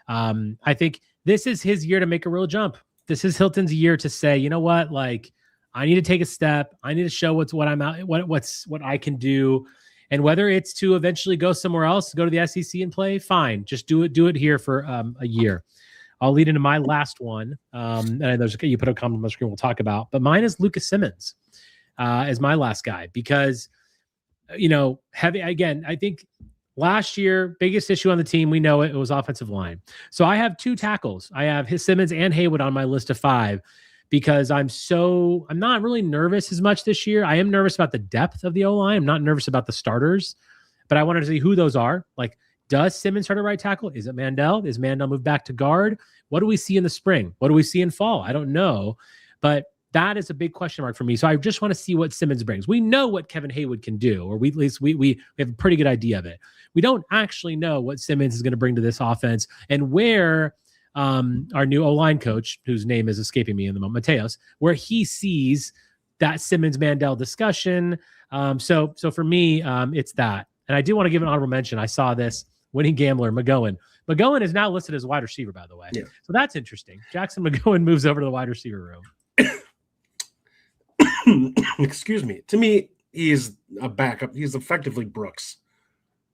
I think this is his year to make a real jump. This is Hilton's year to say, you know what? I need to take a step. I need to show what I can do. And whether it's to eventually go somewhere else, go to the SEC and play, fine. Just do it here for a year. I'll lead into my last one. And you put a comment on the screen we'll talk about, but mine is Lucas Simmons as my last guy, because, I think last year, biggest issue on the team, we know it was offensive line. So I have 2 tackles. I have Simmons and Haywood on my list of 5. Because I'm not really nervous as much this year. I am nervous about the depth of the O-line. I'm not nervous about the starters, but I wanted to see who those are. Does Simmons start at right tackle? Is it Mandel? Is Mandel moved back to guard? What do we see in the spring? What do we see in fall? I don't know. But that is a big question mark for me. So I just want to see what Simmons brings. We know what Kevin Haywood can do, or at least we have a pretty good idea of it. We don't actually know what Simmons is going to bring to this offense, and where our new O-line coach, whose name is escaping me in the moment, Mateos, where he sees that Simmons-Mandel discussion. So for me, it's that. And I do want to give an honorable mention. I saw this winning gambler, McGowan. McGowan is now listed as a wide receiver, by the way. Yeah. So that's interesting. Jackson McGowan moves over to the wide receiver room. Excuse me. To me, he's a backup. He's effectively Brooks.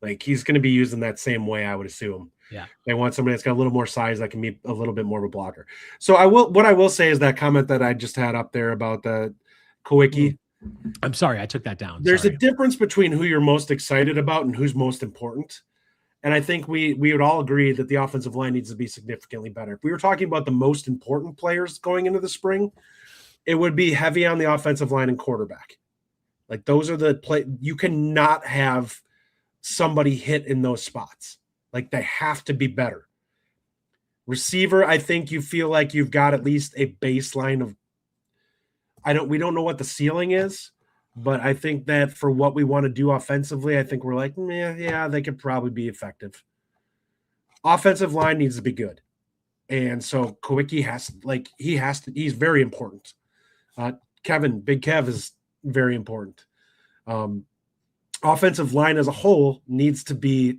Like, he's going to be used in that same way, I would assume. Yeah. They want somebody that's got a little more size that can be a little bit more of a blocker. So what I will say is that comment that I just had up there about the Kowicki. I'm sorry, I took that down. There's a difference between who you're most excited about and who's most important. And I think we would all agree that the offensive line needs to be significantly better. If we were talking about the most important players going into the spring, it would be heavy on the offensive line and quarterback. Like, those are the play. You cannot have somebody hit in those spots. Like, they have to be better. Receiver, I think you feel like you've got at least a baseline of, we don't know what the ceiling is, but I think that for what we want to do offensively, I think we're like, yeah, they could probably be effective. Offensive line needs to be good. And so Kowicki he's very important. Big Kev is very important. Offensive line as a whole needs to be,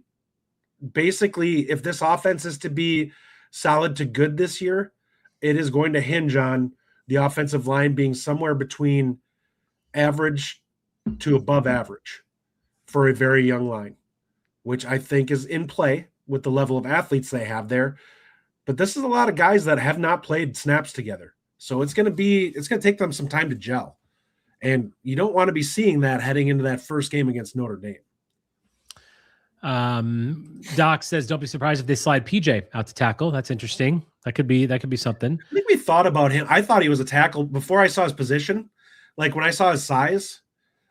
basically, if this offense is to be solid to good this year, it is going to hinge on the offensive line being somewhere between average to above average for a very young line, which I think is in play with the level of athletes they have there. But this is a lot of guys that have not played snaps together. So it's going to take them some time to gel. And you don't want to be seeing that heading into that first game against Notre Dame. Doc says, don't be surprised if they slide PJ out to tackle. That's interesting. That could be something. I think we thought about him. I thought he was a tackle before I saw his position. Like, when I saw his size,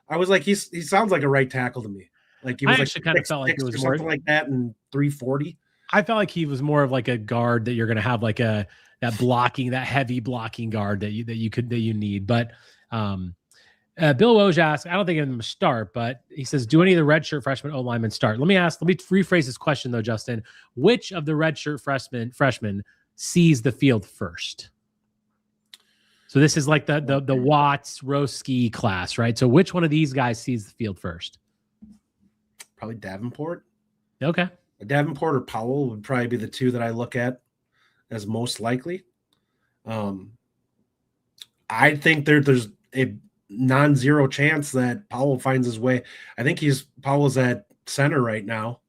I was like, he sounds like a right tackle to me. Like, he was I actually kind of felt like it was more something like that, and 340. I felt like he was more of like a guard that you're going to have like that heavy blocking guard that you need. But Bill Woj asks, I don't think I'm going to start, but he says, do any of the redshirt freshman O-linemen start? Let me rephrase this question though, Justin. Which of the redshirt freshmen sees the field first? So this is like the Watts, Roski class, right? So which one of these guys sees the field first? Probably Davenport. Okay. Davenport or Powell would probably be the two that I look at as most likely. I think there's a non-zero chance that Powell finds his way. I think Powell's at center right now.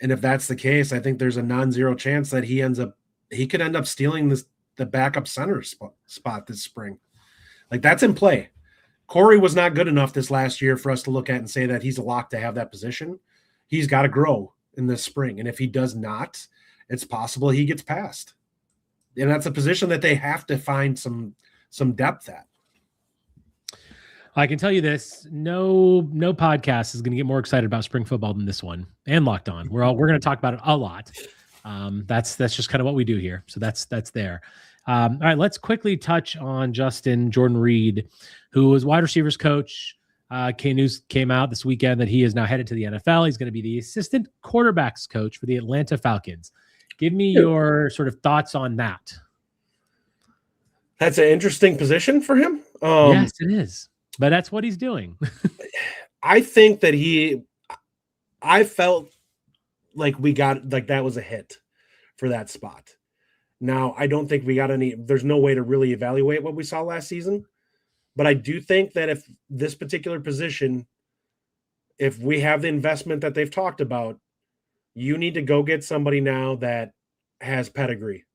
And if that's the case, I think there's a non-zero chance that he could end up stealing the backup center spot this spring. Like, that's in play. Corey was not good enough this last year for us to look at and say that he's a lock to have that position. He's got to grow in this spring. And if he does not, it's possible he gets passed. And that's a position that they have to find some depth at. I can tell you this: no podcast is going to get more excited about spring football than this one, and Locked On. We're going to talk about it a lot. That's just kind of what we do here. So that's there. All right, let's quickly touch on Jordan Reid, who was wide receivers coach. News came out this weekend that he is now headed to the NFL. He's going to be the assistant quarterbacks coach for the Atlanta Falcons. Give me your sort of thoughts on that. That's an interesting position for him. Yes, it is. But that's what he's doing. I think that I felt like that was a hit for that spot. Now, I don't think we got there's no way to really evaluate what we saw last season. But I do think that if this particular position, if we have the investment that they've talked about, you need to go get somebody now that has pedigree.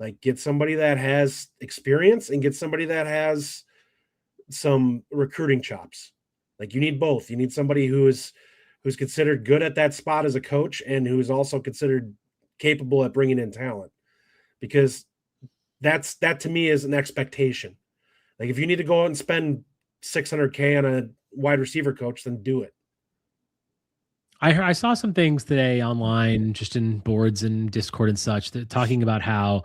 Like, get somebody that has experience and get somebody that has some recruiting chops. Like, you need both. You need somebody who's considered good at that spot as a coach and who's also considered capable at bringing in talent, because that to me is an expectation. Like, if you need to go out and spend $600K on a wide receiver coach, then do it. I saw some things today online, just in boards and Discord and such, that talking about how,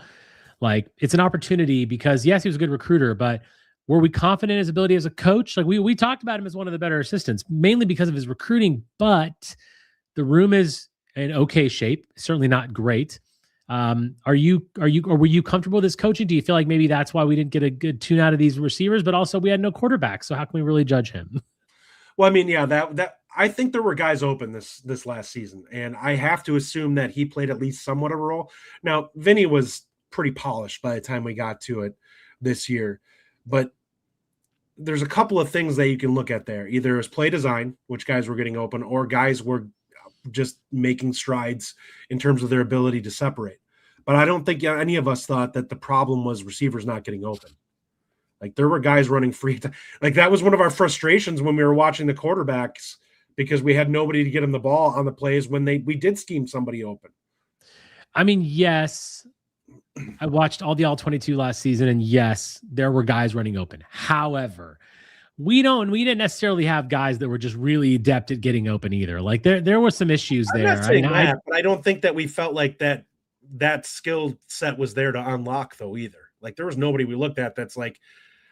like, it's an opportunity because, yes, he was a good recruiter, but Were we confident in his ability as a coach? Like we talked about him as one of the better assistants, mainly because of his recruiting, but the room is in okay shape. Certainly not great. Were you comfortable with his coaching? Do you feel like maybe that's why we didn't get a good tune out of these receivers, but also we had no quarterback. So how can we really judge him? Well, I mean, yeah, that I think there were guys open this last season, and I have to assume that he played at least somewhat of a role. Now, Vinny was pretty polished by the time we got to it this year, but there's a couple of things that you can look at there. Either as play design, which guys were getting open, or guys were just making strides in terms of their ability to separate. But I don't think any of us thought that the problem was receivers not getting open. Like there were guys running free. Like that was one of our frustrations when we were watching the quarterbacks because we had nobody to get them the ball on the plays when we did scheme somebody open. I mean, yes, I watched all the All-22 last season, and yes, there were guys running open. However, we didn't necessarily have guys that were just really adept at getting open either. Like there were some issues there. I'm not saying but I don't think that we felt like that skill set was there to unlock though either. Like there was nobody we looked at that's like,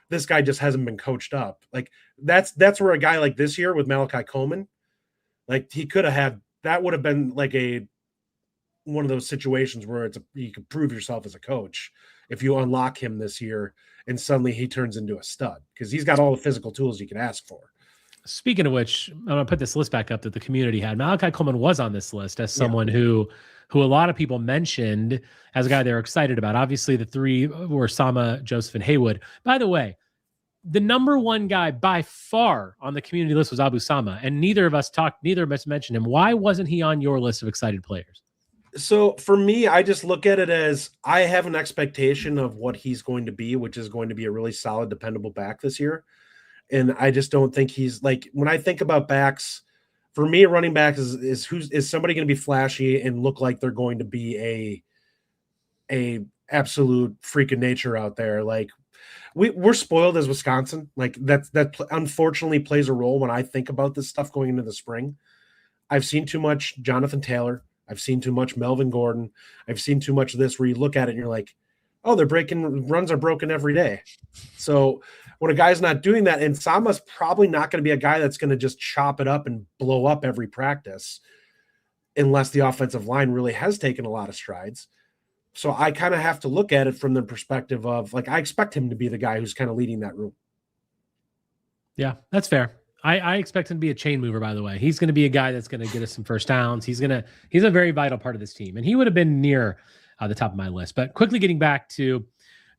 this guy just hasn't been coached up. Like that's where a guy like this year with Malachi Coleman, like he could have had, that would have been like one of those situations where you could prove yourself as a coach if you unlock him this year and suddenly he turns into a stud because he's got all the physical tools you can ask for. Speaking of which, I'm going to put this list back up that the community had. Malachi Coleman was on this list as someone who a lot of people mentioned as a guy they're excited about. Obviously, the three were Sama, Joseph, and Haywood. By the way, the number one guy by far on the community list was Abu Sama, and neither of us mentioned him. Why wasn't he on your list of excited players? So for me, I just look at it as I have an expectation of what he's going to be, which is going to be a really solid, dependable back this year. And I just don't think he's like, when I think about backs, for me, running back is somebody going to be flashy and look like they're going to be a absolute freak of nature out there. Like we're spoiled as Wisconsin. Like that unfortunately plays a role when I think about this stuff going into the spring. I've seen too much Jonathan Taylor. I've seen too much Melvin Gordon. I've seen too much of this where you look at it and you're like, oh, runs are broken every day. So when a guy's not doing that, and Sama's probably not going to be a guy that's going to just chop it up and blow up every practice unless the offensive line really has taken a lot of strides. So I kind of have to look at it from the perspective of like, I expect him to be the guy who's kind of leading that room. Yeah, that's fair. I expect him to be a chain mover, by the way. He's going to be a guy that's going to get us some first downs. He's a very vital part of this team, and he would have been near the top of my list. But quickly getting back to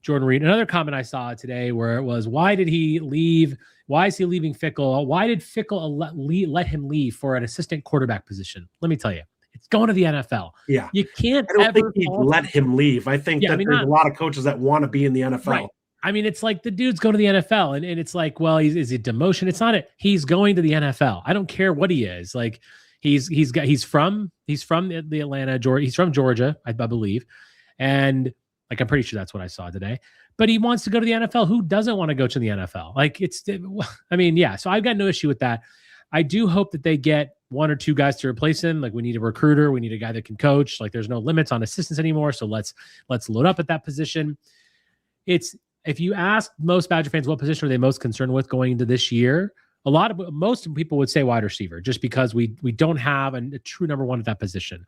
Jordan Reid, another comment I saw today where it was, why did he leave? Why is he leaving Fickle? Why did Fickle let him leave for an assistant quarterback position? Let me tell you, it's going to the NFL. Yeah. You can't I don't think he'd let him leave. I think there's a lot of coaches that want to be in the NFL. Right. I mean, it's like the dude's going to the NFL, and it's like, well, is it demotion? It's not it. He's going to the NFL. I don't care what he is. Like he's from the Atlanta, Georgia. He's from Georgia, I believe, and like I'm pretty sure that's what I saw today. But he wants to go to the NFL. Who doesn't want to go to the NFL? Like So I've got no issue with that. I do hope that they get one or two guys to replace him. Like we need a recruiter. We need a guy that can coach. Like there's no limits on assistants anymore. So let's load up at that position. If you ask most Badger fans what position are they most concerned with going into this year, most people would say wide receiver, just because we don't have a true number one at that position.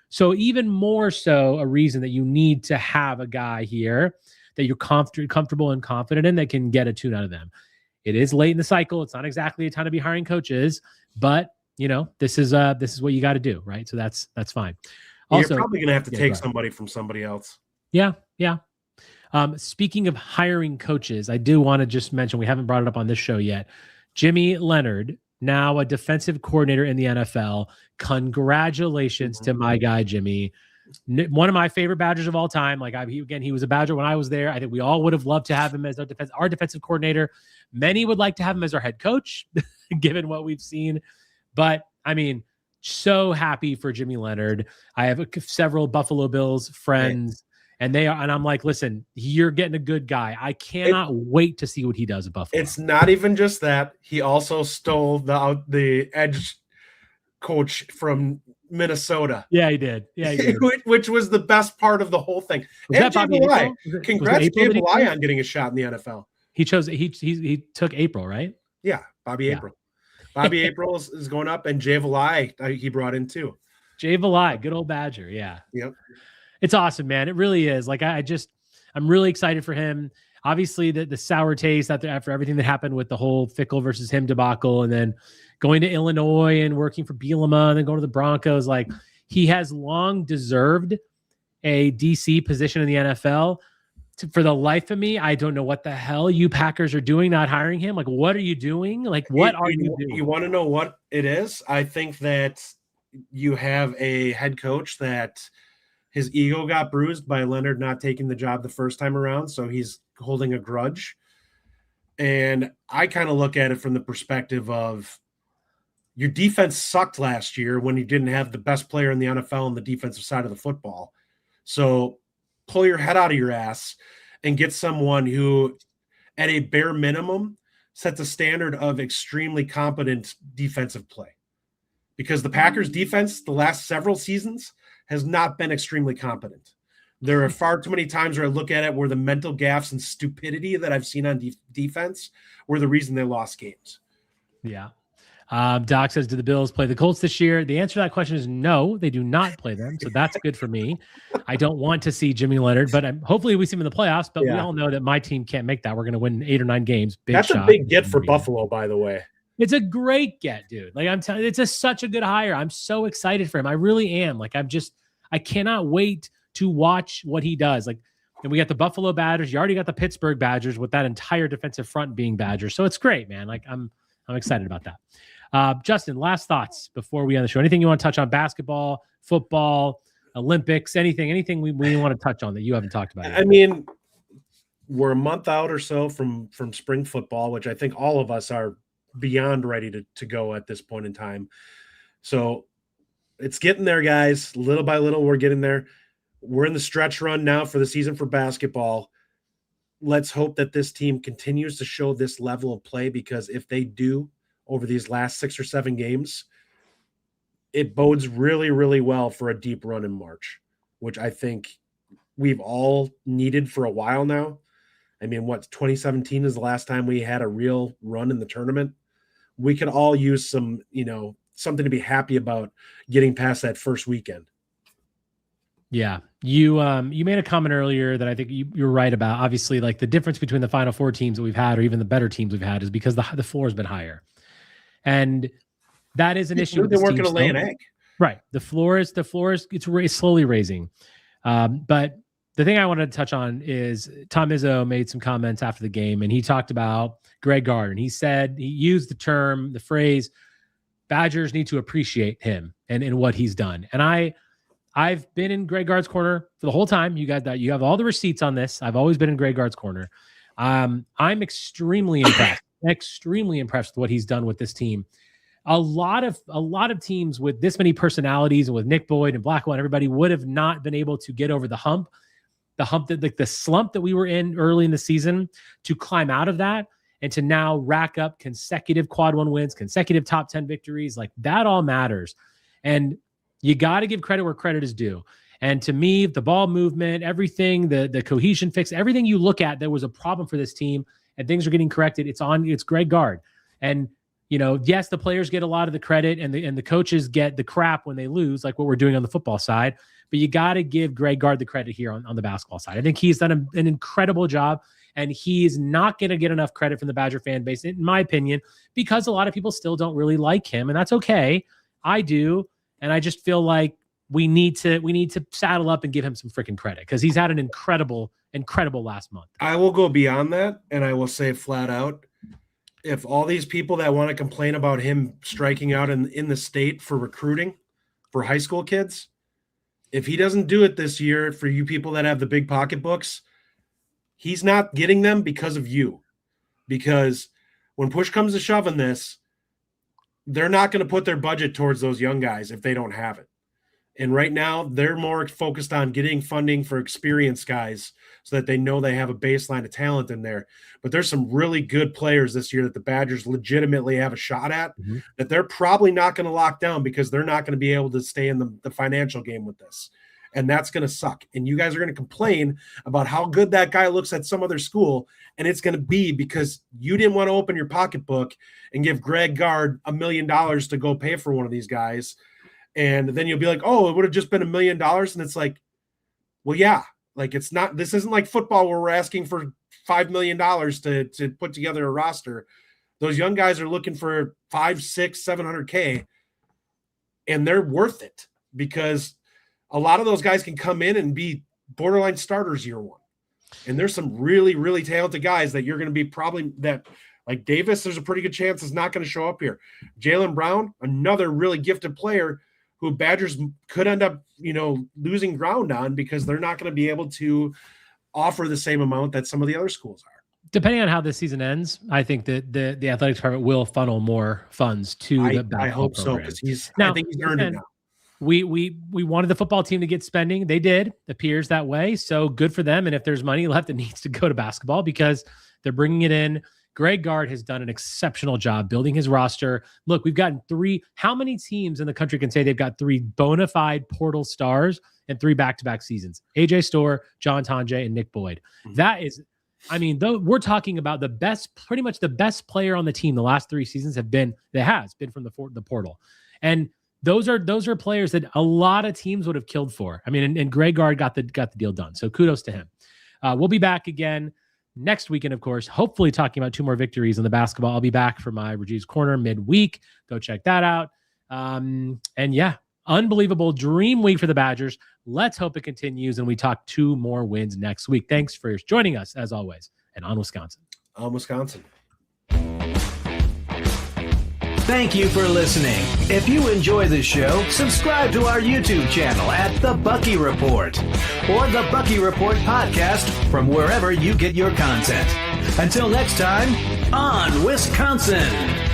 So even more so a reason that you need to have a guy here that you're comfortable and confident in that can get a tune out of them. It is late in the cycle. It's not exactly a time to be hiring coaches, but this is what you got to do, right? So that's fine. Also, you're probably going to have to take somebody from somebody else. Yeah. Speaking of hiring coaches, I do want to just mention, we haven't brought it up on this show yet. Jimmy Leonhard, now a defensive coordinator in the NFL. Congratulations to my guy, Jimmy. One of my favorite Badgers of all time. Like he was a Badger when I was there. I think we all would have loved to have him as our defensive coordinator. Many would like to have him as our head coach, given what we've seen. But I mean, so happy for Jimmy Leonhard. I have several Buffalo Bills friends. And I'm like, listen, you're getting a good guy. I cannot wait to see what he does at Buffalo. It's not even just that. He also stole the edge coach from Minnesota. Yeah, he did. Which was the best part of the whole thing. And Jay Valai. Congrats, Jay Valai, on getting a shot in the NFL. He took April, right? Yeah, Bobby April. Bobby April is going up, and Jay Valai he brought in too. Jay Valai, good old Badger. Yeah. Yep. It's awesome, man. It really is. Like I'm really excited for him. Obviously, the sour taste after everything that happened with the whole Fickle versus him debacle, and then going to Illinois and working for Bielema, and then going to the Broncos. Like, he has long deserved a DC position in the NFL. For the life of me, I don't know what the hell you Packers are doing, not hiring him. Like, what are you doing? Like, what are you doing? You want to know what it is? I think that you have a head coach that his ego got bruised by Leonhard not taking the job the first time around, so he's holding a grudge. And I kind of look at it from the perspective of, your defense sucked last year when you didn't have the best player in the NFL on the defensive side of the football. So pull your head out of your ass and get someone who, at a bare minimum, sets a standard of extremely competent defensive play. Because the Packers defense the last several seasons has not been extremely competent. There are far too many times where I look at it where the mental gaffes and stupidity that I've seen on defense were the reason they lost games. Yeah. Doc says, do the Bills play the Colts this year? The answer to that question is no, they do not play them. So that's good for me. I don't want to see Jimmy Leonhard, but hopefully we see him in the playoffs. But we all know that my team can't make that. We're going to win 8 or 9 games. That's a big get for Buffalo, by the way. It's a great get, dude. Like, I'm telling you, it's such a good hire. I'm so excited for him. I really am. Like, I cannot wait to watch what he does. Like, and we got the Buffalo Badgers. You already got the Pittsburgh Badgers with that entire defensive front being Badgers. So it's great, man. Like, I'm excited about that. Justin, last thoughts before we end the show. Anything you want to touch on? Basketball, football, Olympics, anything we want to touch on that you haven't talked about yet? I mean, we're a month out or so from spring football, which I think all of us are beyond ready to go at this point in time. So it's getting there, guys. Little by little, we're getting there. We're in the stretch run now for the season for basketball. Let's hope that this team continues to show this level of play, because if they do over these last 6 or 7 games, it bodes really, really well for a deep run in March, which I think we've all needed for a while now. I mean, 2017 is the last time we had a real run in the tournament. We could all use some, something to be happy about getting past that first weekend. Yeah. You made a comment earlier that I think you're right about. Obviously, like, the difference between the Final Four teams that we've had, or even the better teams we've had, is because the floor has been higher. And that is an issue. They weren't going to lay an egg. Right. The floor is it's slowly raising. But the thing I wanted to touch on is Tom Izzo made some comments after the game, and he talked about Greg Gard, and he used the phrase, Badgers need to appreciate him and what he's done. And I've been in Greg Gard's corner for the whole time. You have all the receipts on this. I've always been in Greg Gard's corner. I'm extremely impressed. Extremely impressed with what he's done with this team. A lot of teams with this many personalities, and with Nick Boyd and Blackwell and everybody, would have not been able to get over the hump that, like, the slump that we were in early in the season, to climb out of that and to now rack up consecutive quad 1 wins, consecutive top 10 victories. Like, that all matters. And you got to give credit where credit is due. And to me, the ball movement, everything, the cohesion fix, everything you look at, there was a problem for this team, and things are getting corrected. It's Greg Gard. And, yes, the players get a lot of the credit, and the coaches get the crap when they lose, like what we're doing on the football side. But you got to give Greg Gard the credit here on the basketball side. I think he's done an incredible job, and he is not going to get enough credit from the Badger fan base, in my opinion, because a lot of people still don't really like him, and that's okay. I do, and I just feel like we need to saddle up and give him some freaking credit, because he's had an incredible last month. I will go beyond that, and I will say flat out, if all these people that want to complain about him striking out in the state for recruiting for high school kids, if he doesn't do it this year, for you people that have the big pocketbooks, he's not getting them because of you. Because when push comes to shove in this, they're not going to put their budget towards those young guys if they don't have it. And right now, they're more focused on getting funding for experienced guys so that they know they have a baseline of talent in there. But there's some really good players this year that the Badgers legitimately have a shot at, that they're probably not going to lock down, because they're not going to be able to stay in the financial game with this. and that's going to suck. And you guys are going to complain about how good that guy looks at some other school, and it's going to be because you didn't want to open your pocketbook and give Greg Gard $1 million to go pay for one of these guys. And then you'll be like, oh, it would have just been $1 million. And it's like, well, yeah, like it's not, this isn't like football where we're asking for $5 million to put together a roster. Those young guys are looking for 5, 6, 700K, and they're worth it because a lot of those guys can come in and be borderline starters year one. And there's some really, really talented guys that you're going to be probably that, like Davis, there's a pretty good chance is not going to show up here. Jaylen Brown, another really gifted player who Badgers could end up, losing ground on because they're not going to be able to offer the same amount that some of the other schools are. Depending on how this season ends, I think that the athletics department will funnel more funds to the basketball I hope program. So because I think he's earned it now. We wanted the football team to get spending. They did. Appears that way. So good for them. And if there's money left, it needs to go to basketball because they're bringing it in. Greg Gard has done an exceptional job building his roster. Look, we've gotten 3. How many teams in the country can say they've got 3 bona fide portal stars and 3 back-to-back seasons? AJ Storr, John Tonje, and Nick Boyd. That is, though we're talking about pretty much the best player on the team the last 3 seasons has been from the portal. And those are players that a lot of teams would have killed for. And Greg Gard got the deal done. So kudos to him. We'll be back again next weekend, of course, hopefully talking about 2 more victories in the basketball. I'll be back for my Rajiv's Corner midweek. Go check that out. And yeah, unbelievable dream week for the Badgers. Let's hope it continues and we talk 2 more wins next week. Thanks for joining us as always. And on Wisconsin. On Wisconsin. Thank you for listening. If you enjoy this show, subscribe to our YouTube channel at The Bucky Report or The Bucky Report Podcast from wherever you get your content. Until next time, on Wisconsin.